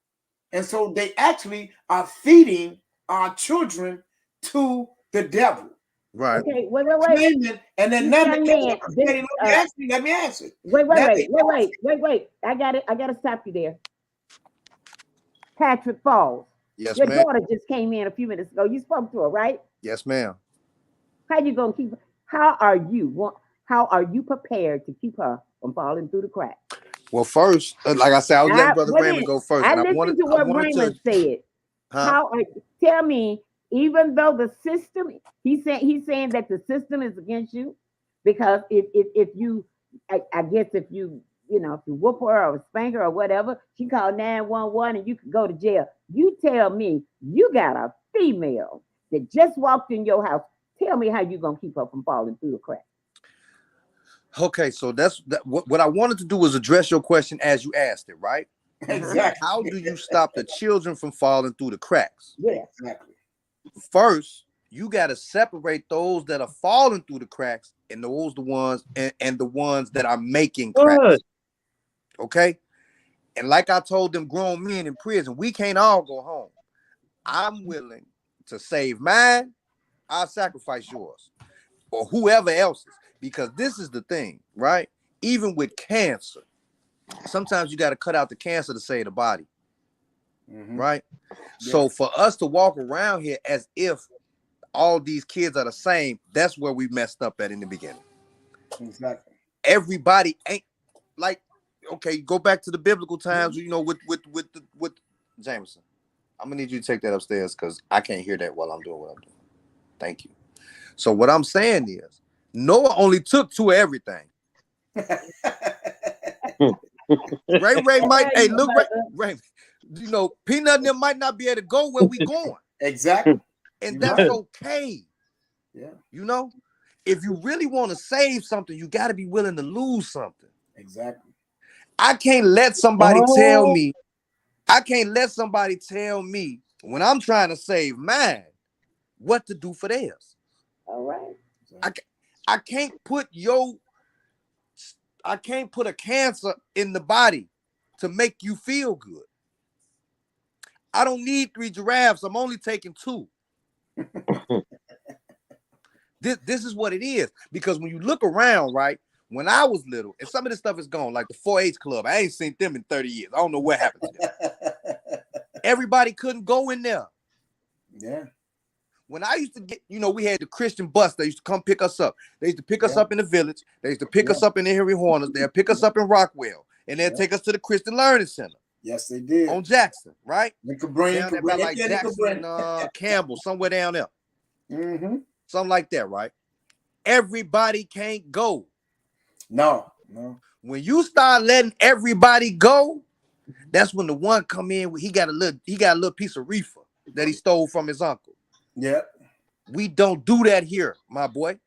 And so they actually are feeding our children to the devil. Right. Okay, wait. And then let me answer. Wait. I gotta stop you there. Patrick Falls. Yes, Your ma'am. daughter just came in a few minutes ago. You spoke to her, right? Yes, ma'am. How are you prepared to keep her from falling through the cracks? Well, first, like I said, I was letting Brother Raymond go first. I listened to what Raymond said. Tell me, even though the system, he's saying that the system is against you, because if you, I guess if you whoop her or spank her or whatever, she called 911 and you could go to jail. You tell me you got a female that just walked in your house. Tell me how you gonna keep her from falling through the cracks. Okay, so what I wanted to do was address your question as you asked it, right? Exactly. How do you stop the children from falling through the cracks? Yeah, exactly. First, you got to separate those that are falling through the cracks and the ones and the ones that are making cracks. Okay, and like I told them grown men in prison, we can't all go home. I'm willing to save mine. I'll sacrifice yours or whoever else's. Because this is the thing, right? Even with cancer, sometimes you got to cut out the cancer to save the body, right? Yeah. So for us to walk around here as if all these kids are the same, that's where we messed up at in the beginning. Exactly. Everybody ain't like, okay, go back to the biblical times, with Jameson. I'm gonna need you to take that upstairs because I can't hear that while I'm doing what I'm doing. Thank you. So what I'm saying is, Noah only took 2 of everything. Ray might, hey, look, Ray, Peanut and them might not be able to go where we going. Exactly. And that's okay. Yeah. If you really want to save something, you got to be willing to lose something. Exactly. I can't let somebody tell me when I'm trying to save mine what to do for theirs. All right. I can't put a cancer in the body to make you feel good. I don't need 3 giraffes. I'm only taking 2. This is what it is. Because when you look around, right, when I was little, and some of this stuff is gone, like the 4-H club, I ain't seen them in 30 years. I don't know what happened to them. Everybody couldn't go in there. Yeah. When I used to get, we had the Christian bus. They used to come pick us up. They used to pick us up in the village. They used to pick us up in the Henry Horners. They'll pick us up in Rockwell. And they'll take us to the Christian Learning Center. Yes, they did. On Jackson, right? Down there by like Jackson and Campbell, somewhere down there. Mm-hmm. Something like that, right? Everybody can't go. No. When you start letting everybody go, that's when the one come in. He got a little piece of reefer that he stole from his uncle. Yeah. We don't do that here, my boy.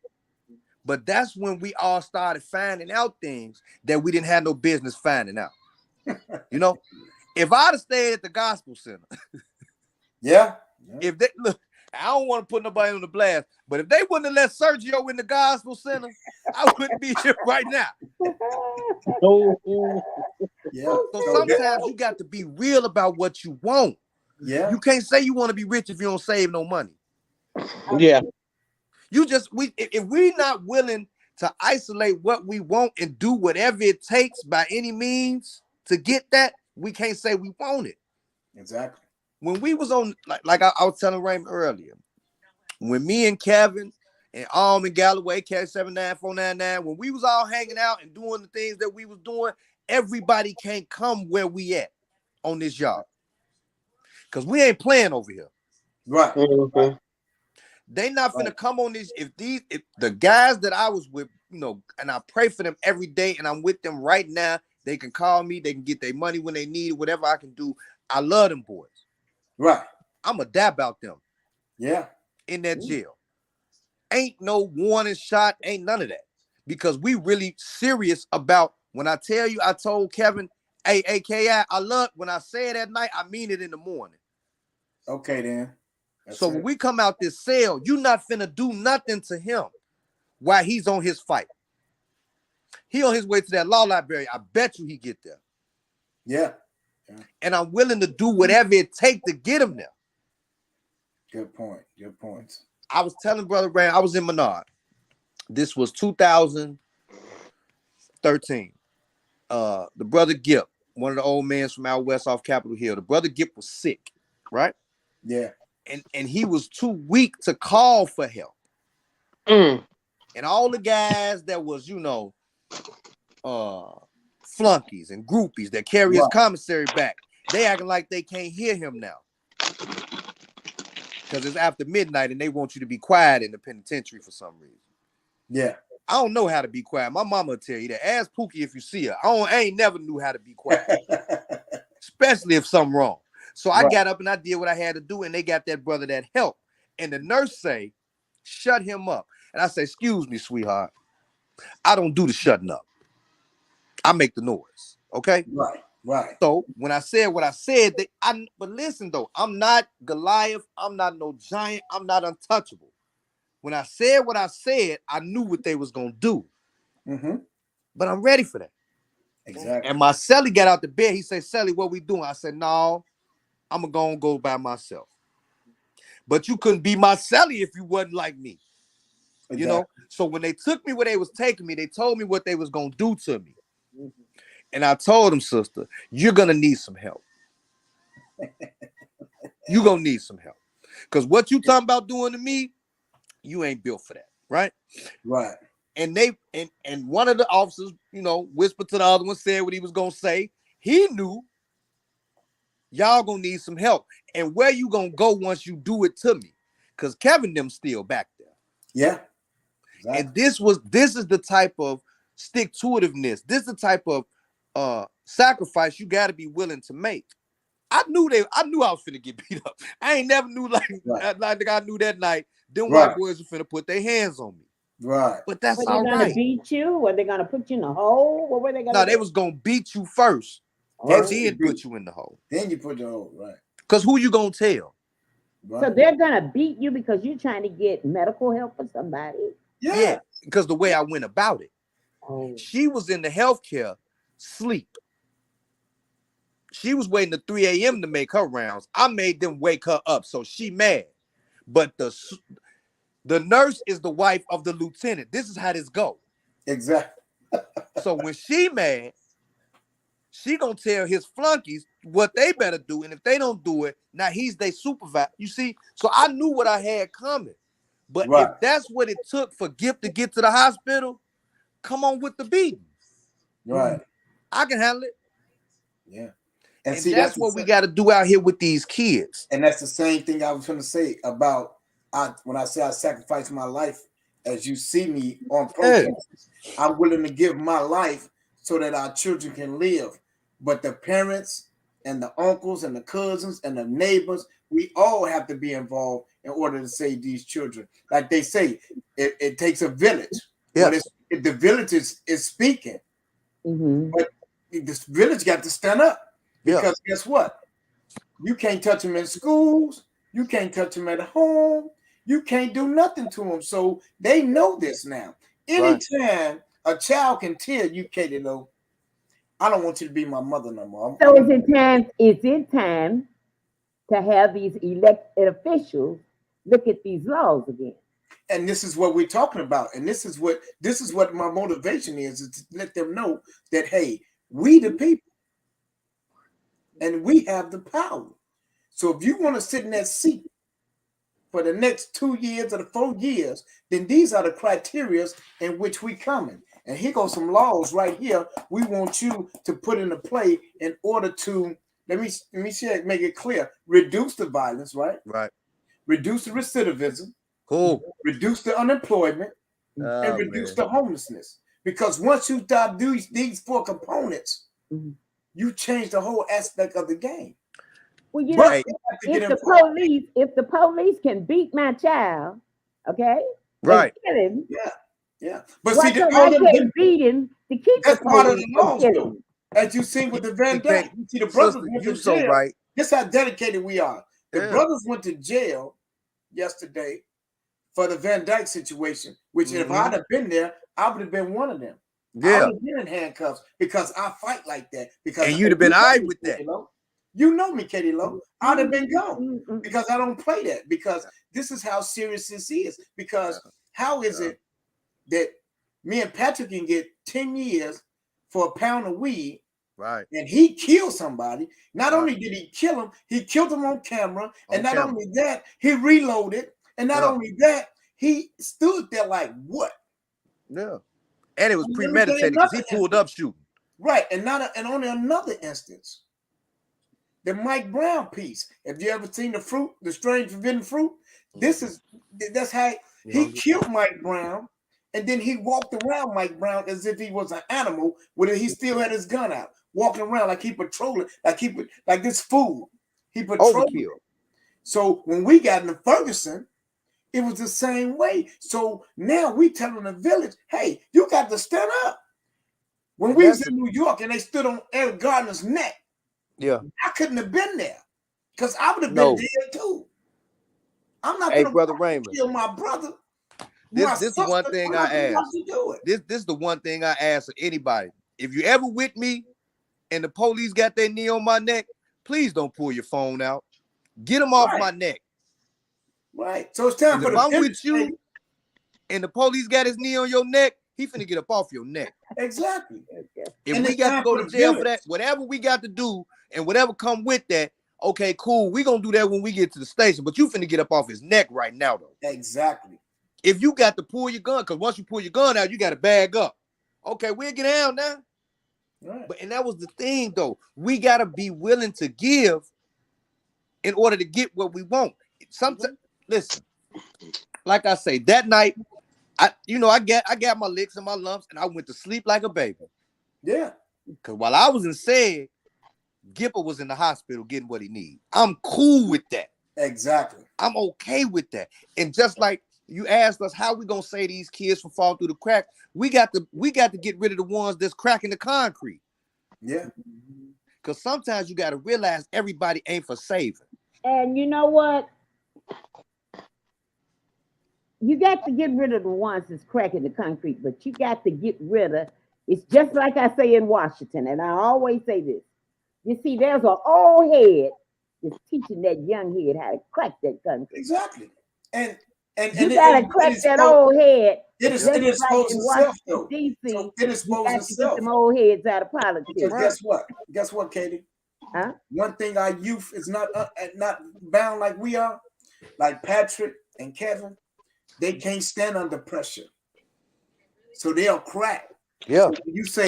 But that's when we all started finding out things that we didn't have no business finding out. If I'd have stayed at the gospel center, if they look, I don't want to put nobody on the blast, but if they wouldn't have let Sergio in the gospel center, I wouldn't be here right now. So sometimes you got to be real about what you want. Yeah. You can't say you want to be rich if you don't save no money. Yeah. If we're not willing to isolate what we want and do whatever it takes by any means to get that, we can't say we want it. Exactly. When we was on, like I was telling Raymond earlier, when me and Kevin and and Galloway, Cat79499, when we was all hanging out and doing the things that we was doing, everybody can't come where we at on this yard. Because we ain't playing over here. Right. Mm-hmm. They not finna come on this. If the guys that I was with, and I pray for them every day, and I'm with them right now, they can call me, they can get their money when they need it, whatever I can do. I love them boys. Right. I'm a dab out them. Yeah. In that jail. Ain't no warning shot, ain't none of that. Because we really serious about, when I tell you, I told Kevin, hey, AKI, I love, when I say it at night, I mean it in the morning. Okay, then. So when we come out this cell, you not finna do nothing to him while he's on his fight. He on his way to that law library. I bet you he get there. Yeah. And I'm willing to do whatever it takes to get him there. Good point. Good points. I was telling Brother Raymond, I was in Menard. This was 2013. The brother Gip, one of the old men from out west off Capitol Hill, the brother Gip was sick, right? Yeah. And he was too weak to call for help. Mm. And all the guys that was, flunkies and groupies that carry his commissary back, they acting like they can't hear him now. Because it's after midnight and they want you to be quiet in the penitentiary for some reason. Yeah. I don't know how to be quiet. My mama will tell you that. Ask Pookie if you see her. I ain't never knew how to be quiet. Especially if something wrong. So I got up and I did what I had to do, and they got that brother that help. And the nurse say, shut him up. And I say, excuse me, sweetheart. I don't do the shutting up. I make the noise. Okay? Right. So when I said what I said, but listen though, I'm not Goliath. I'm not no giant. I'm not untouchable. When I said what I said, I knew what they was going to do. Mm-hmm. But I'm ready for that. Exactly. And my Sally got out the bed. He said, Sally, what we doing? I said, no, I'm going to go by myself. But you couldn't be my Sally if you wasn't like me. Exactly. So when they took me where they was taking me, they told me what they was going to do to me. Mm-hmm. And I told them, sister, you're going to need some help. You're going to need some help. Because what you talking about doing to me, you ain't built for that, right? Right. And and one of the officers, whispered to the other one, said what he was going to say. He knew y'all going to need some help. And where you going to go once you do it to me? Because Kevin them still back there. Yeah. Exactly. And this is the type of stick-to-itiveness. This is the type of sacrifice you got to be willing to make. I knew I was finna get beat up. I ain't never knew like I knew that night. Them white boys were finna put their hands on me. Right. But that's all right. Were they gonna beat you? Were they gonna put you in the hole? What were they gonna do? No, they was gonna beat you first. And then put you in the hole. Then you put the hole, right. Because who you gonna tell? Right. So they're gonna beat you because you're trying to get medical help for somebody? Yeah. Because the way I went about it. She was in the healthcare sleep. She was waiting to 3 a.m. to make her rounds. I made them wake her up, so she mad. But the nurse is the wife of the lieutenant. This is how this go. Exactly. So when she mad, she gonna tell his flunkies, what they better do. And if they don't do it, now he's their supervisor. You see, so I knew what I had coming. But Right. if that's what it took for Gift to get to the hospital, come on with the beating. Right. I can handle it. Yeah. And see, that's what we got to do out here with these kids. And that's the same thing I was going to say about when I say I sacrifice my life, as you see me on protests, I'm willing to give my life so that our children can live. But the parents and the uncles and the cousins and the neighbors, we all have to be involved in order to save these children. Like they say, it takes a village. Yes. But the village is speaking. But this village got to stand up. Because guess what? You can't touch them in schools. You can't touch them at home. You can't do nothing to them. So they know this now. Anytime a child can tell you, Katie, though, I don't want you to be my mother no more. So is it time to have these elected officials look at these laws again? And this is what we're talking about. And this is what my motivation is to let them know that, hey, we the people. And we have the power. So if you want to sit in that seat for the next 2 years or the 4 years, then these are the criteria in which we coming. And here goes some laws right here. We want you to put into play in order to, let me make it clear, reduce the violence, right? Right. Reduce the recidivism. Cool. Reduce the unemployment and reduce the homelessness. Because once you start doing these 4 components, you change the whole aspect of the game. Well, you know, if the police can beat my child, okay, right, kill him, yeah. But why see, can't beat him to keep that's the part of police the laws, from though. As you see with the Van Dyke, you see the brothers went to jail. Right. This how dedicated we are. The brothers went to jail yesterday for the Van Dyke situation, which if I'd have been there, I would have been one of them. I would have been in handcuffs because I fight like that. Because and you'd have been all right with that. You know me, Katie Lowe. I'd have been gone because I don't play that. Because this is how serious this is. Because how is it that me and Patrick can get 10 years for a pound of weed, right? And he killed somebody. Not only did he kill him, he killed him on camera. And not only that, he reloaded. And not only that, he stood there like what? Yeah. And it was premeditated because he pulled up shooting. Right. And only another instance. The Mike Brown piece. Have you ever seen the strange forbidden fruit? That's how he killed Mike Brown. And then he walked around Mike Brown as if he was an animal, where he still had his gun out, walking around like he patrolling, like this fool. He patrolled. So when we got into Ferguson, it was the same way. So now we telling the village, hey, you got to stand up. When we was in New York and they stood on Eric Garner's neck, I couldn't have been there because I would have been dead too. I'm not going Brother Raymond, kill my brother. This is one thing I ask. This is the one thing I ask of anybody. If you ever with me and the police got their knee on my neck, please don't pull your phone out. Get them off my neck. Right. So it's time for if I'm with you and the police got his knee on your neck, he finna get up off your neck. Exactly. If we got to go to jail for that, whatever we got to do and whatever come with that, okay, cool. We gonna do that when we get to the station. But you finna get up off his neck right now, though. Exactly. If you got to pull your gun, because once you pull your gun out, you got to bag up. Okay, we'll get down now. Right. And that was the thing, though. We got to be willing to give in order to get what we want. Sometimes, listen, like I say, that night, I got my licks and my lumps, and I went to sleep like a baby. Yeah. Because while I was in SED, Gipper was in the hospital getting what he needed. I'm cool with that. Exactly. I'm okay with that. And just like you asked us how we gonna save these kids from falling through the crack, we got to get rid of the ones that's cracking the concrete. Yeah. Because sometimes you got to realize everybody ain't for saving. And you know what? You got to get rid of the ones that's cracking the concrete, but you got to get rid of, it's just like I say in Washington, and I always say this. You see, there's an old head that's teaching that young head how to crack that concrete. Exactly. And you gotta crack that old head. It exposes itself, though. DC, so it exposes itself. Get them old heads out of politics. Because guess what? Guess what, Katie? Huh? One thing our youth is not bound like we are, like Patrick and Kevin. They can't stand under pressure, so they'll crack. Yeah. So when you say,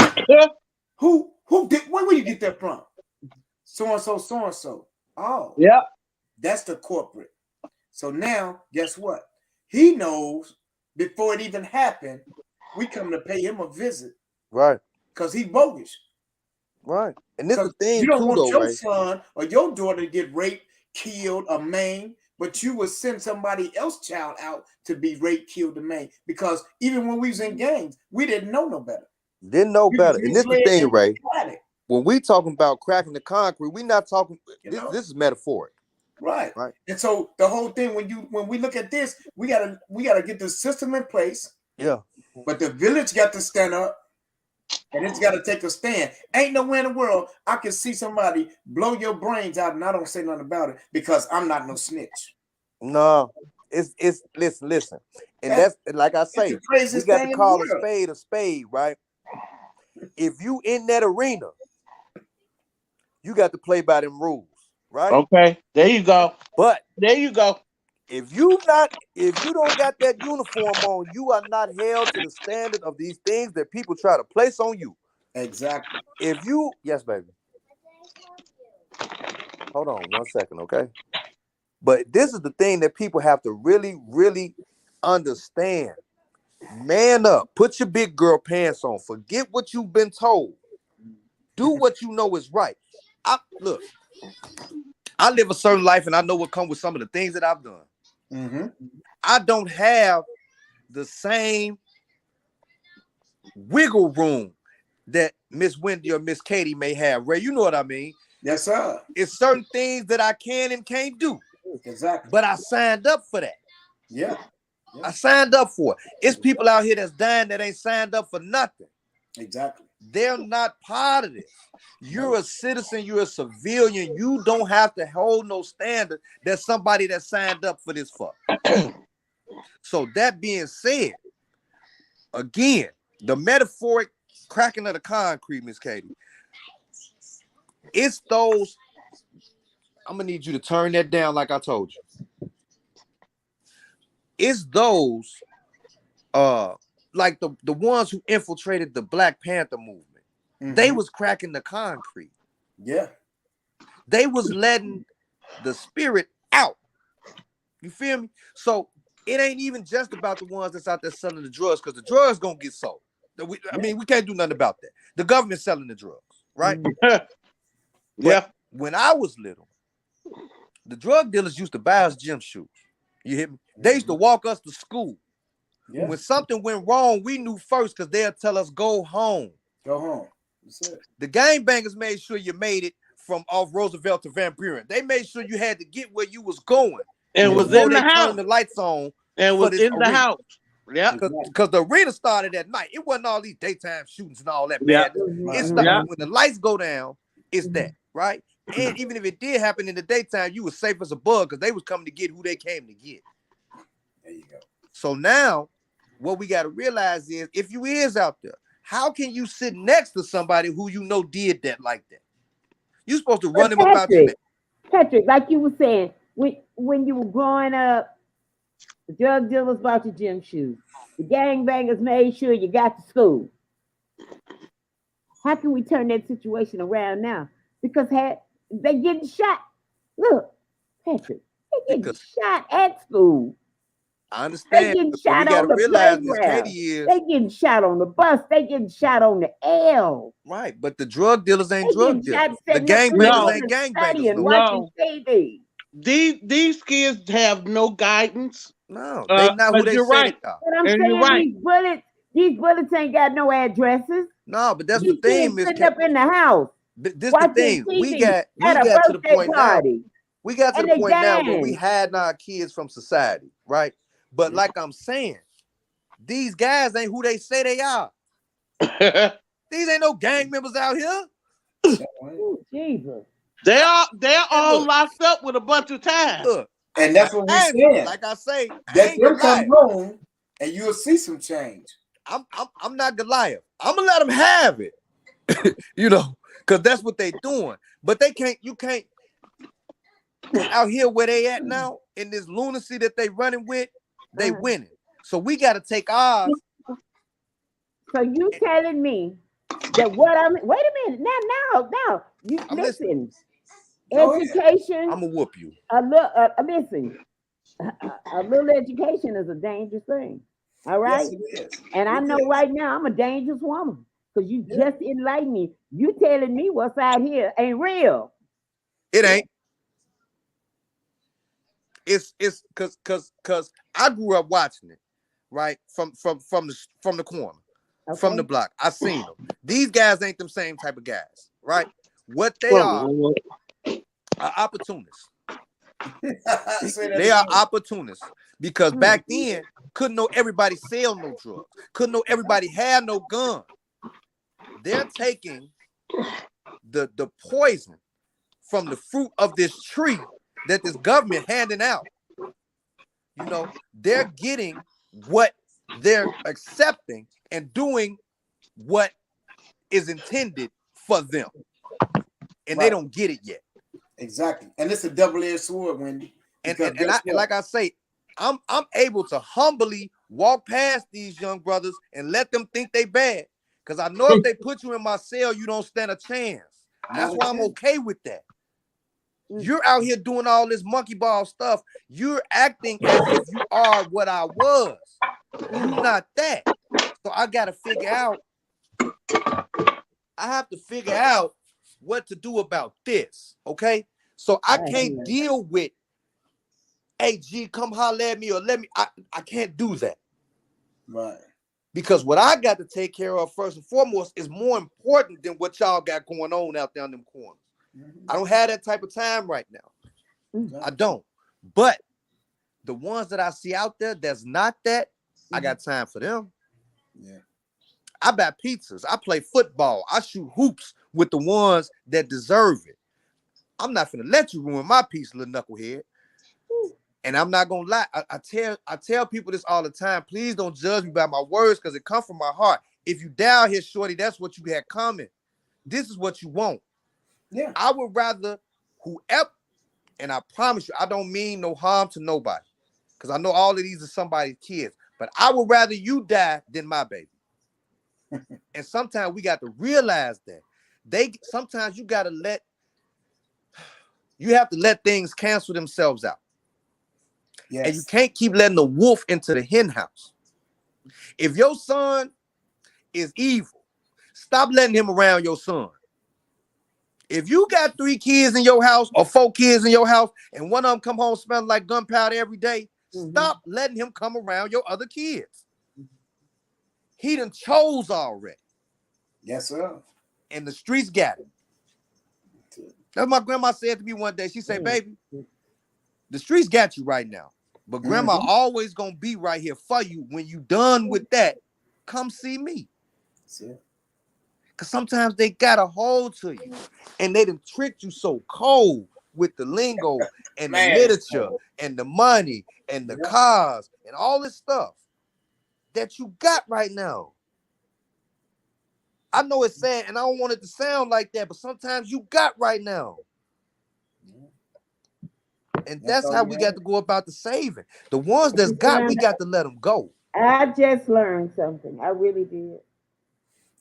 who did? Where you get that from? So and so. Oh, Yeah. that's the corporate. So now, guess what? He knows before it even happened, we come to pay him a visit. Right. Because he bogus. Right. And this is the thing you don't too, want though, your right? son or your daughter to get raped, killed, or maimed, but you would send somebody else's child out to be raped, killed, or maimed. Because even when we was in gangs, we didn't know no better. Didn't know better. And this is the thing, Ray. When we talking about cracking the concrete, we not talking. This is metaphoric. Right. Right. And so the whole thing, when we look at this, we gotta get the system in place. Yeah. But the village got to stand up, and it's got to take a stand. Ain't nowhere in the world I can see somebody blow your brains out, and I don't say nothing about it because I'm not no snitch. No, it's listen, and that's like I say, we got to call a spade, right? If you in that arena, you got to play by them rules, right? Okay, there you go. But there you go. If you don't got that uniform on, you are not held to the standard of these things that people try to place on you. Exactly. Yes, baby. Hold on 1 second, okay? But this is the thing that people have to really, really understand. Man up. Put your big girl pants on. Forget what you've been told. Do what you know is right. Look, I live a certain life, and I know what comes with some of the things that I've done. Mm-hmm. I don't have the same wiggle room that Miss Wendy or Miss Katie may have. Ray, you know what I mean? Yes, sir. It's certain things that I can and can't do. Exactly. But I signed up for that. Yeah. I signed up for it. It's people out here that's dying that ain't signed up for nothing. Exactly. They're not part of this. You're a citizen, you're a civilian. You don't have to hold no standard that somebody that signed up for this for. So that being said, again, the metaphoric cracking of the concrete, Miss Katie, it's those. I'm gonna need you to turn that down like I told you. It's those like the ones who infiltrated the Black Panther movement. Mm-hmm. They was cracking the concrete. Yeah. They was letting the spirit out. You feel me? So it ain't even just about the ones that's out there selling the drugs, because the drugs gonna get sold. I mean, we can't do nothing about that. The government's selling the drugs, right? Yeah. When I was little, the drug dealers used to buy us gym shoes. You hear me? They used to walk us to school. Yeah. When something went wrong, we knew first, because they'll tell us, go home. Go home. That's it. The gangbangers made sure you made it from off Roosevelt to Van Buren. They made sure you had to get where you was going. And was in the house. Turned the lights on. And was in the house. Yeah. Because the arena started at night. It wasn't all these daytime shootings and all that bad. It's when the lights go down, it's that, right? And even if it did happen in the daytime, you were safe as a bug, because they was coming to get who they came to get. There you go. So now, what we got to realize is, if you is out there, how can you sit next to somebody who you know did that like that? You're supposed to run him about your neck. Patrick, like you were saying, when you were growing up, the drug dealers bought your gym shoes. The gangbangers made sure you got to school. How can we turn that situation around now? Because they getting shot. Look, Patrick, they getting shot at school. I understand. They getting shot on the playground. They getting shot on the bus. They getting shot on the L. Right, but the drug dealers ain't drug dealers. The gangbangers ain't gangbangers. No. TV. These kids have no guidance. No, they not who they say they are. But I'm saying these bullets ain't got no addresses. No, but that's the thing, Miss Katie. Up in the house. This the thing. We got to the point now. We got to the point now where we hiding our kids from society, right? But like I'm saying, these guys ain't who they say they are. These ain't no gang members out here. Ooh, Jesus. They're all locked up with a bunch of time. Look, and that's what we're saying. Like I say, that them come home and you'll see some change. I'm not Goliath. I'm gonna let them have it. because that's what they doing. But you can't out here where they at now in this lunacy that they running with, they winning. So we got to take ours. So you telling me that what I'm? Wait a minute. Now. You I'm listen. Go ahead. Education. I'm gonna whoop you. Listen. A little education is a dangerous thing. All right. Yes, it is. And I know right now I'm a dangerous woman because you just enlightened me. You telling me what's out here ain't real. It ain't. It's because I grew up watching it, right? From the corner, from the block. I seen them. These guys ain't them same type of guys, right? What they are opportunists. They are opportunists because back then couldn't know everybody sell no drugs, couldn't know everybody had no gun. They're taking the poison from the fruit of this tree that this government handing out. You know, they're getting what they're accepting and doing what is intended for them, and they don't get it yet. Exactly, and it's a double-edged sword, Wendy. And like I say, I'm able to humbly walk past these young brothers and let them think they bad, because I know if they put you in my cell, you don't stand a chance. That's why I'm okay with that. You're out here doing all this monkey ball stuff. You're acting as if you are what I was. You're not that. So I gotta figure out. I have to figure out what to do about this. Okay. So I can't deal with, hey G, come holler at me or let me. I can't do that. Right. Because what I got to take care of first and foremost is more important than what y'all got going on out there in them corners. I don't have that type of time right now. I don't. But the ones that I see out there that's not that, I got time for them. Yeah. I buy pizzas. I play football. I shoot hoops with the ones that deserve it. I'm not finna let you ruin my piece, little knucklehead. And I'm not gonna lie. I tell people this all the time. Please don't judge me by my words, because it comes from my heart. If you down here, shorty, that's what you had coming. This is what you want. Yeah. I would rather whoever, and I promise you, I don't mean no harm to nobody, because I know all of these are somebody's kids, but I would rather you die than my baby. And sometimes we got to realize that. Sometimes you have to let things cancel themselves out. Yes. And you can't keep letting the wolf into the hen house. If your son is evil, stop letting him around your son. If you got 3 kids in your house or 4 kids in your house and one of them come home smelling like gunpowder every day, stop letting him come around your other kids. He done chose already. Yes, sir. And the streets got him. That's what my grandma said to me one day. She said, baby, the streets got you right now, but grandma always gonna be right here for you. When you done with that, come see me. That's it. Because sometimes they got a hold to you and they done tricked you so cold with the lingo and the literature and the money and the cars and all this stuff that you got right now. I know it's sad and I don't want it to sound like that, but sometimes you got right now. And that's how we got to go about the saving. The ones that's got, we got to let them go. I just learned something. I really did.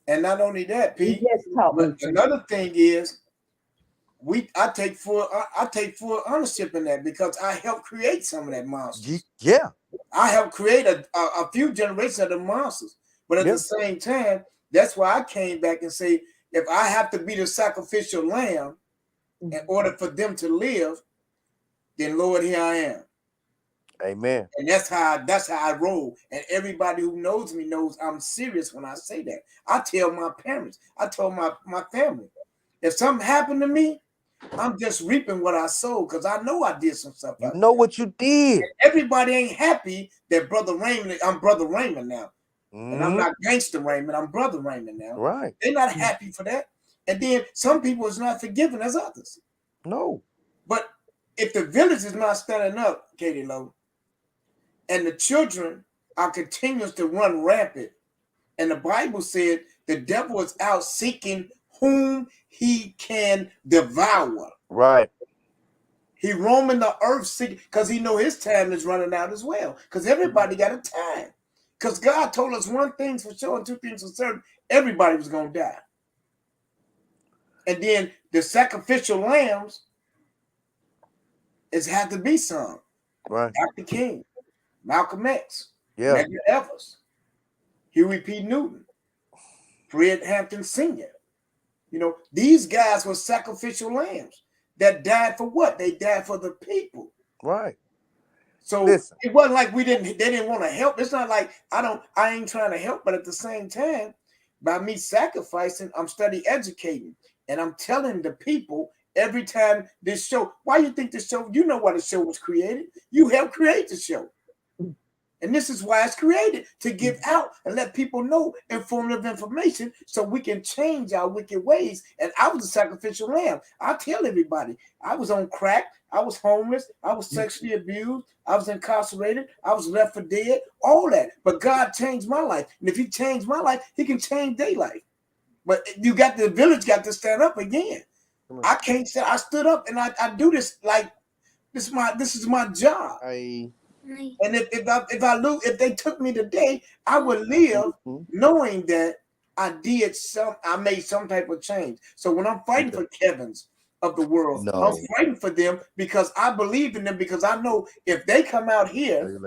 And not only that, Pete, but another thing is, I take full ownership in that, because I helped create some of that monsters. Yeah. I helped create a few generations of the monsters. But at the same time, that's why I came back and say, if I have to be the sacrificial lamb in order for them to live, then Lord, here I am. Amen. And that's how I roll. And everybody who knows me knows I'm serious when I say that. I tell my parents, I told my family, if something happened to me, I'm just reaping what I sowed, because I know I did some stuff. You know what you did. And everybody ain't happy that Brother Raymond, I'm Brother Raymond now. And I'm not Gangster Raymond, I'm Brother Raymond now. Right. They're not happy for that. And then some people is not forgiven as others. No. But if the village is not standing up, Katie Lowe, and the children are continuous to run rampant, and the Bible said the devil is out seeking whom he can devour. Right. He roaming the earth seeking, because he know his time is running out as well. Because everybody got a time. Because God told us one thing's for sure and two things for certain. Everybody was going to die. And then the sacrificial lambs had to be some. Right. Dr. King, Malcolm X, Yeah. Medgar Evers, Huey P. Newton, Fred Hampton Sr. You know, these guys were sacrificial lambs that died for what? They died for the people. Right. So Listen. it wasn't like they didn't want to help. It's not like I ain't trying to help, but at the same time, by me sacrificing, I'm study educating, and I'm telling the people every time this show. Why you think the show? You know why the show was created. You helped create the show. And this is why it's created, to give out and let people know informative information so we can change our wicked ways. And I was a sacrificial lamb. I tell everybody, I was on crack, I was homeless, I was sexually abused, I was incarcerated, I was left for dead, all that. But God changed my life. And if he changed my life, he can change their life. But the village got to stand up again. I can't say I stood up and I do this like this is my job. And if they took me today, I would live knowing that I made some type of change. So when I'm fighting for Kevin's of the world, I'm fighting for them because I believe in them, because I know if they come out here,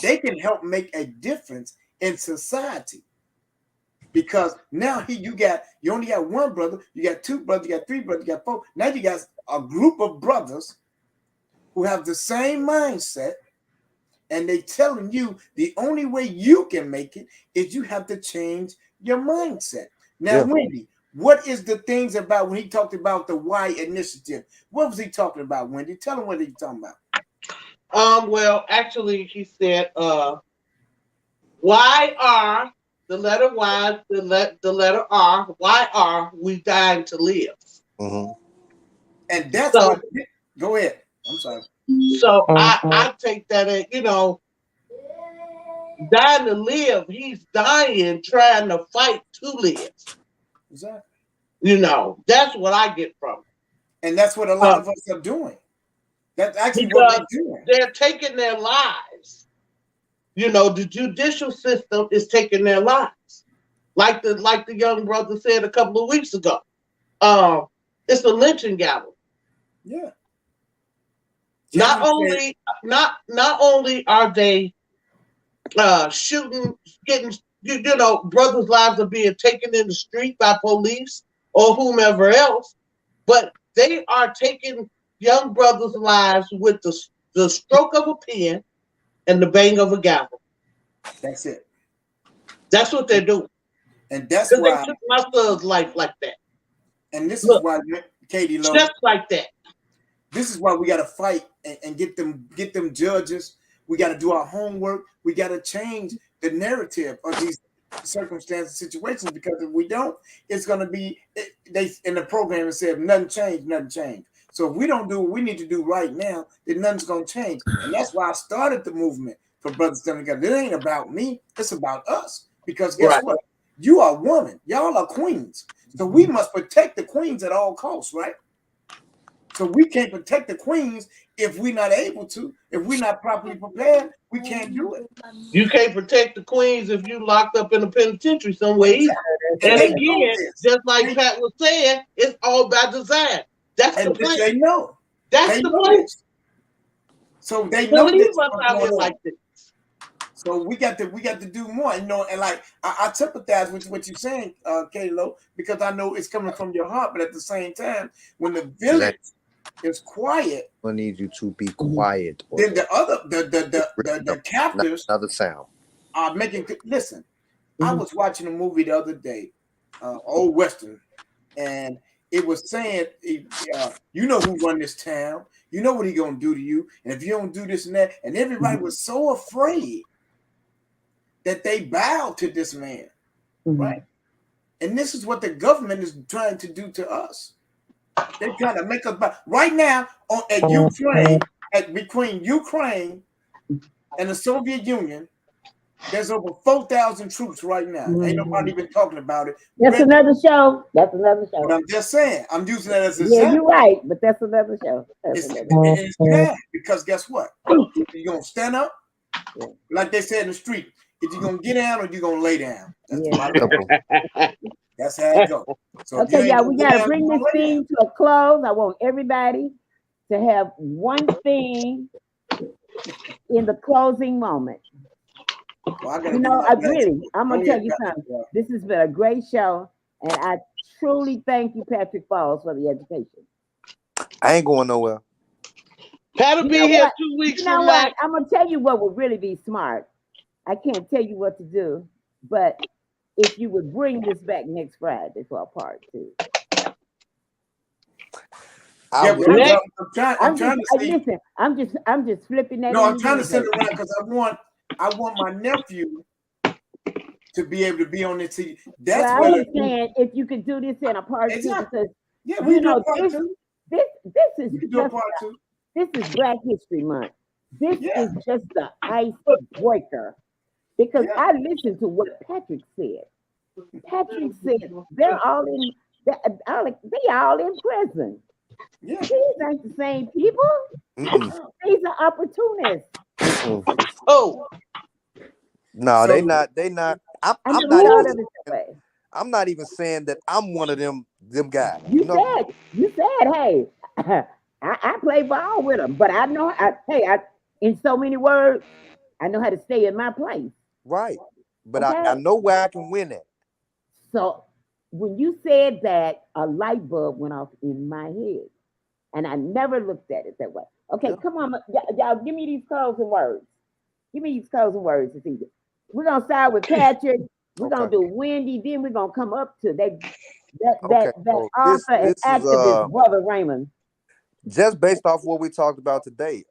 they can help make a difference in society. Because now you only got one brother, you got two brothers, you got three brothers, you got four. Now you got a group of brothers who have the same mindset. And they telling you the only way you can make it is you have to change your mindset. Now, Wendy, what is the things about when he talked about the Y initiative? What was he talking about, Wendy? Tell him what he's talking about. Well, actually, he said, why are the letter Y, the letter R, why are we dying to live? And that's what. Go ahead. I'm sorry. So I take that as, dying to live. He's dying trying to fight to live. Exactly. That's what I get from it. And that's what a lot of us are doing. That's actually because what they're doing. They're taking their lives. The judicial system is taking their lives. Like the young brother said a couple of weeks ago. It's a lynching gallery. Yeah. Not only are they shooting, getting, brothers' lives are being taken in the street by police or whomever else, but they are taking young brothers' lives with the stroke of a pen and the bang of a gavel. That's it. That's what they're doing. And that's why they took my son's life like that. And this is why, Katie Lowe, just like that. This is why we got to fight and get them judges. We got to do our homework. We got to change the narrative of these circumstances, situations, because if we don't, it's going to be, they in the program it said nothing changed. So if we don't do what we need to do right now, then nothing's going to change. And that's why I started the movement for Brothers Standing Together. It ain't about me. It's about us. Because guess what? You are a woman. Y'all are queens. So we must protect the queens at all costs, right? So we can't protect the queens if we're not able to. If we're not properly prepared, we can't do it. You can't protect the queens if you locked up in a penitentiary somewhere either. And again, just like Pat was saying, it's all by design. That's the plan. They know. That's the plan. So they know this. Like this. So we got to do more, and like I sympathize with what you're saying, Kalo, because I know it's coming from your heart. But at the same time, when the village is quiet, I need you to be quiet. Then the captors, another sound, are making. Listen, I was watching a movie the other day, old Western, and it was saying, you know who run this town, you know what he gonna do to you, and if you don't do this and that, and everybody was so afraid that they bowed to this man, right? And this is what the government is trying to do to us. They're trying to make us bow. Right now at Ukraine, between Ukraine and the Soviet Union, There's over 4,000 troops right now. Ain't nobody even talking about it. That's another show. That's another show. But I'm just saying, I'm using that as an Yeah, example. you're right, but that's another show. That's another show. It's bad because guess what? You're gonna stand up, like they said in the street. If you're gonna get down or you're gonna lay down. That's how it goes. So okay, y'all, we gotta bring this thing to a close. I want everybody to have one thing in the closing moment. Well, you know, I'm gonna tell you something. This has been a great show, and I truly thank you, Patrick Falls, for the education. I ain't going nowhere. Pat'll be here 2 weeks from now. I'm gonna tell you what would really be smart. I can't tell you what to do, but if you would bring this back next Friday for a part 2. I'm trying to see. Listen, I'm just flipping that. No, I'm trying to send it around because I want my nephew to be able to be on this TV. That's what I'm saying. If you could do this in a part 2, because we do part 2. This is just this is Black History Month. This is just the icebreaker, because I listened to what Patrick said. Patrick said they're all in. They all in prison. Yeah. These ain't the same people. These are opportunists. Oh. No, they not. I'm not even saying that I'm one of them guys. You said, hey, I play ball with them, but I know, in so many words, I know how to stay in my place. Right. But I know where I can win at. So when you said that, a light bulb went off in my head, and I never looked at it that way. Okay, come on, y'all, give me these closing words. Give me these closing words. We're gonna start with Patrick. We're gonna do Wendy. Then we're gonna come up to that author and activist, Brother Raymond. Just based off what we talked about today.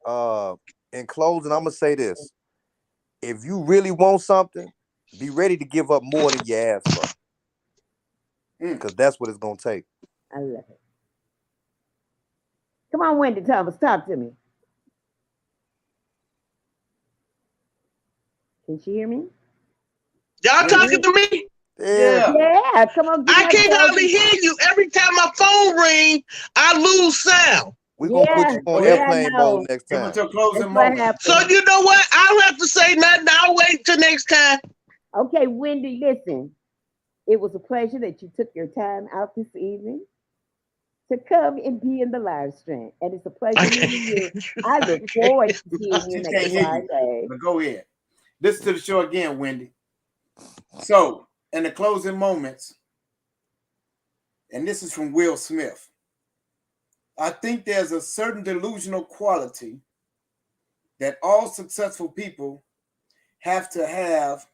In closing, I'm gonna say this: if you really want something, be ready to give up more than you ask for. Because that's what it's gonna take. I love it. Come on, Wendy Thomas, talk to me. Can she hear me? Y'all talking to me? Yeah, come on. I can't hardly hear you. Every time my phone rings, I lose sound. We're gonna put you on airplane mode next time. So you know what? I don't have to say nothing. I'll wait till next time. Okay, Wendy, listen. It was a pleasure that you took your time out this evening to come and be in the live stream. And it's a pleasure meeting you. I look forward to seeing you next Friday. But go ahead. Listen to the show again, Wendy. So, in the closing moments, and this is from Will Smith, I think there's a certain delusional quality that all successful people have to have,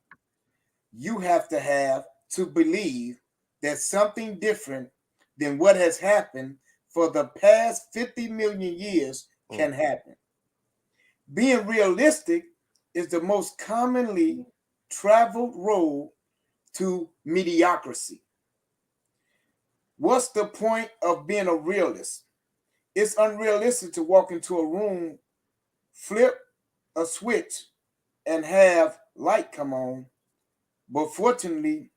to believe that something different than what has happened for the past 50 million years can happen. Being realistic is the most commonly traveled road to mediocrity. What's the point of being a realist? It's unrealistic to walk into a room, flip a switch, and have light come on. But fortunately,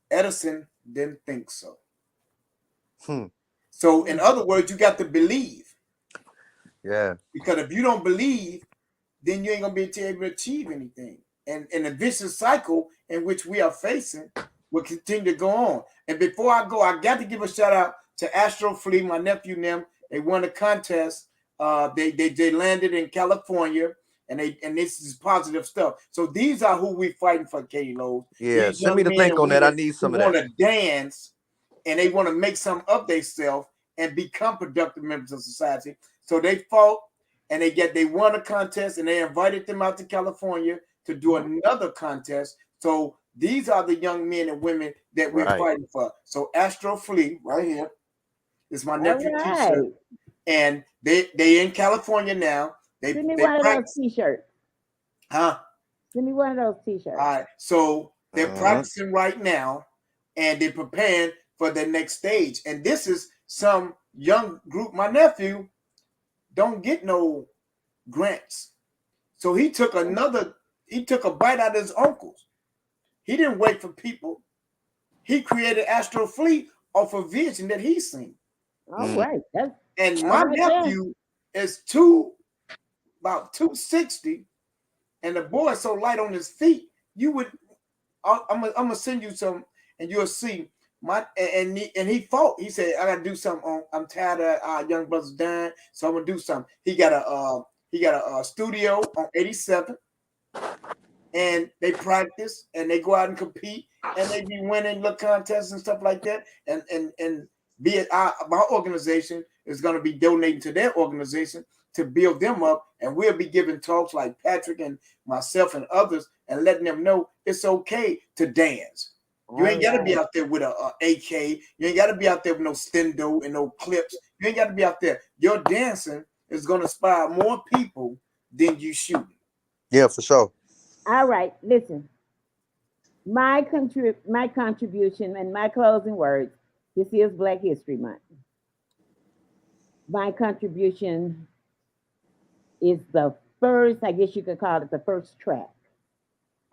Edison didn't think so. So, in other words, you got to believe. Yeah. Because if you don't believe, then you ain't going to be able to achieve anything. And the vicious cycle in which we are facing will continue to go on. And before I go, I got to give a shout out to Astro Flea, my nephew and them. They won a contest. They landed in California, and this is positive stuff. So these are who we fighting for, Katie Lowe. Yeah, send me the link on that. I need some of that. Want to dance, and they want to make some of themselves and become productive members of society. So they fought, and they won a contest, and they invited them out to California to do another contest. So these are the young men and women that we're fighting for. So Astro Flea, right here, is my nephew T-shirt, and they in California now. Send me one of those T-shirts. Huh? Send me one of those T-shirts. All right. So they're practicing right now, and they're preparing for the next stage. And this is some young group. My nephew don't get no grants, so he took another. he took a bite out of his uncles. He didn't wait for people. He created Astro Fleet off a vision that he seen. All right. That's And all my right there. nephew is about 260, and the boy is so light on his feet. You would, I'm gonna send you some, and you'll see. He fought. He said, "I gotta do something. I'm tired of our young brothers dying, so I'm gonna do something." He got a studio on 87, and they practice and they go out and compete, and they be winning little contests and stuff like that. And be it my organization is gonna be donating to their organization to build them up, and we'll be giving talks like Patrick and myself and others, and letting them know it's okay to dance. You ain't got to be out there with a AK. You ain't got to be out there with no stendo and no clips. You ain't got to be out there. Your dancing is going to inspire more people than you shooting. Yeah, for sure. All right. Listen. My contribution and my closing words. This is Black History Month. My contribution is the first, I guess you could call it the first track.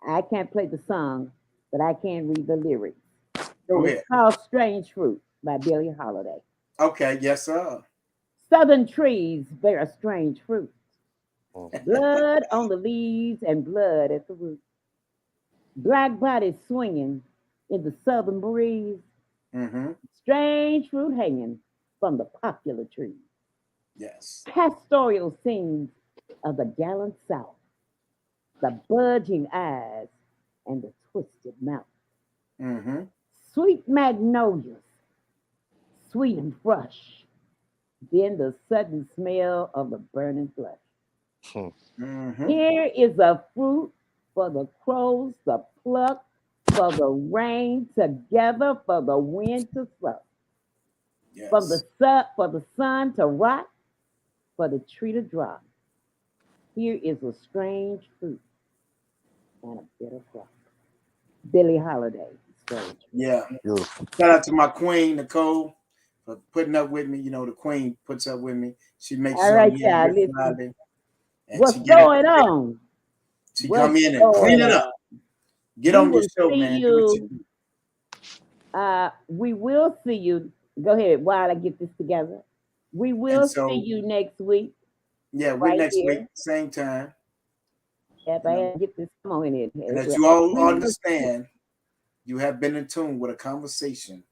I can't play the song, but I can read the lyrics. Go ahead. It's called Strange Fruit by Billie Holiday. Okay, yes, sir. Southern trees bear strange fruit. Blood on the leaves and blood at the root. Black bodies swinging in the southern breeze. Mm-hmm. Strange fruit hanging from the popular trees. Yes. Pastoral scenes of the gallant South. The budging eyes and the twisted mouth. Mm-hmm. Sweet magnolias, sweet and fresh. Then the sudden smell of the burning flesh. Mm-hmm. Here is a fruit for the crows to pluck, for the rain to gather, for the wind to suck, Yes. for the sun to rot, for the tree to drop. Here is a strange fruit and a bitter crop. Billie Holiday, strange fruit. Yeah. Beautiful. Shout out to my queen, Nicole, for putting up with me. You know, the queen puts up with me. She makes All sure right, I'm here y'all, every listen. Friday. And What's she get it. going on? She What's come in and going clean it on? up. Get We on your will show, see man. Do what you. you do. We will see you. Go ahead while I get this together. We will And so, see you next week. yeah, we're right next here. week, same time. If You I know, had to get this, come on in here. and that you all understand, you have been in tune with a conversation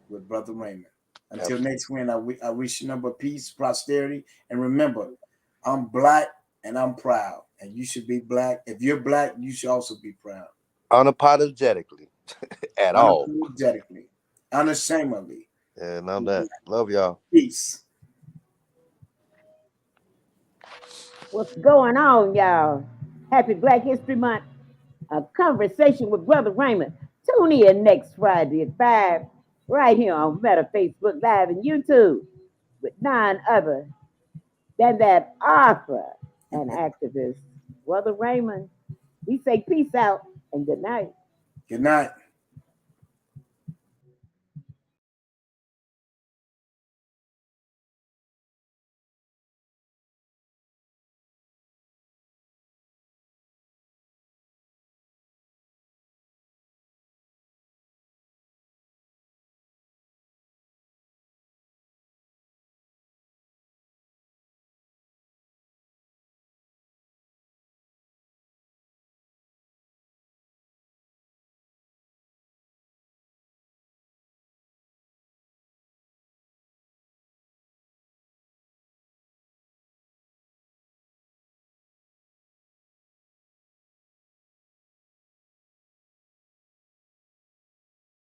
with Brother Raymond. Until next week, I wish you number peace, prosperity, and remember, I'm Black and I'm proud, and you should be Black. If you're Black, you should also be proud. Unapologetically, at all. Unapologetically, unashamedly. Yeah, none of that. Love y'all. Peace. What's going on, y'all? Happy Black History Month. A conversation with Brother Raymond. Tune in next Friday at 5, right here on Meta, Facebook Live, and YouTube, with none other than that author and activist, Brother Raymond. We say peace out and good night. Good night.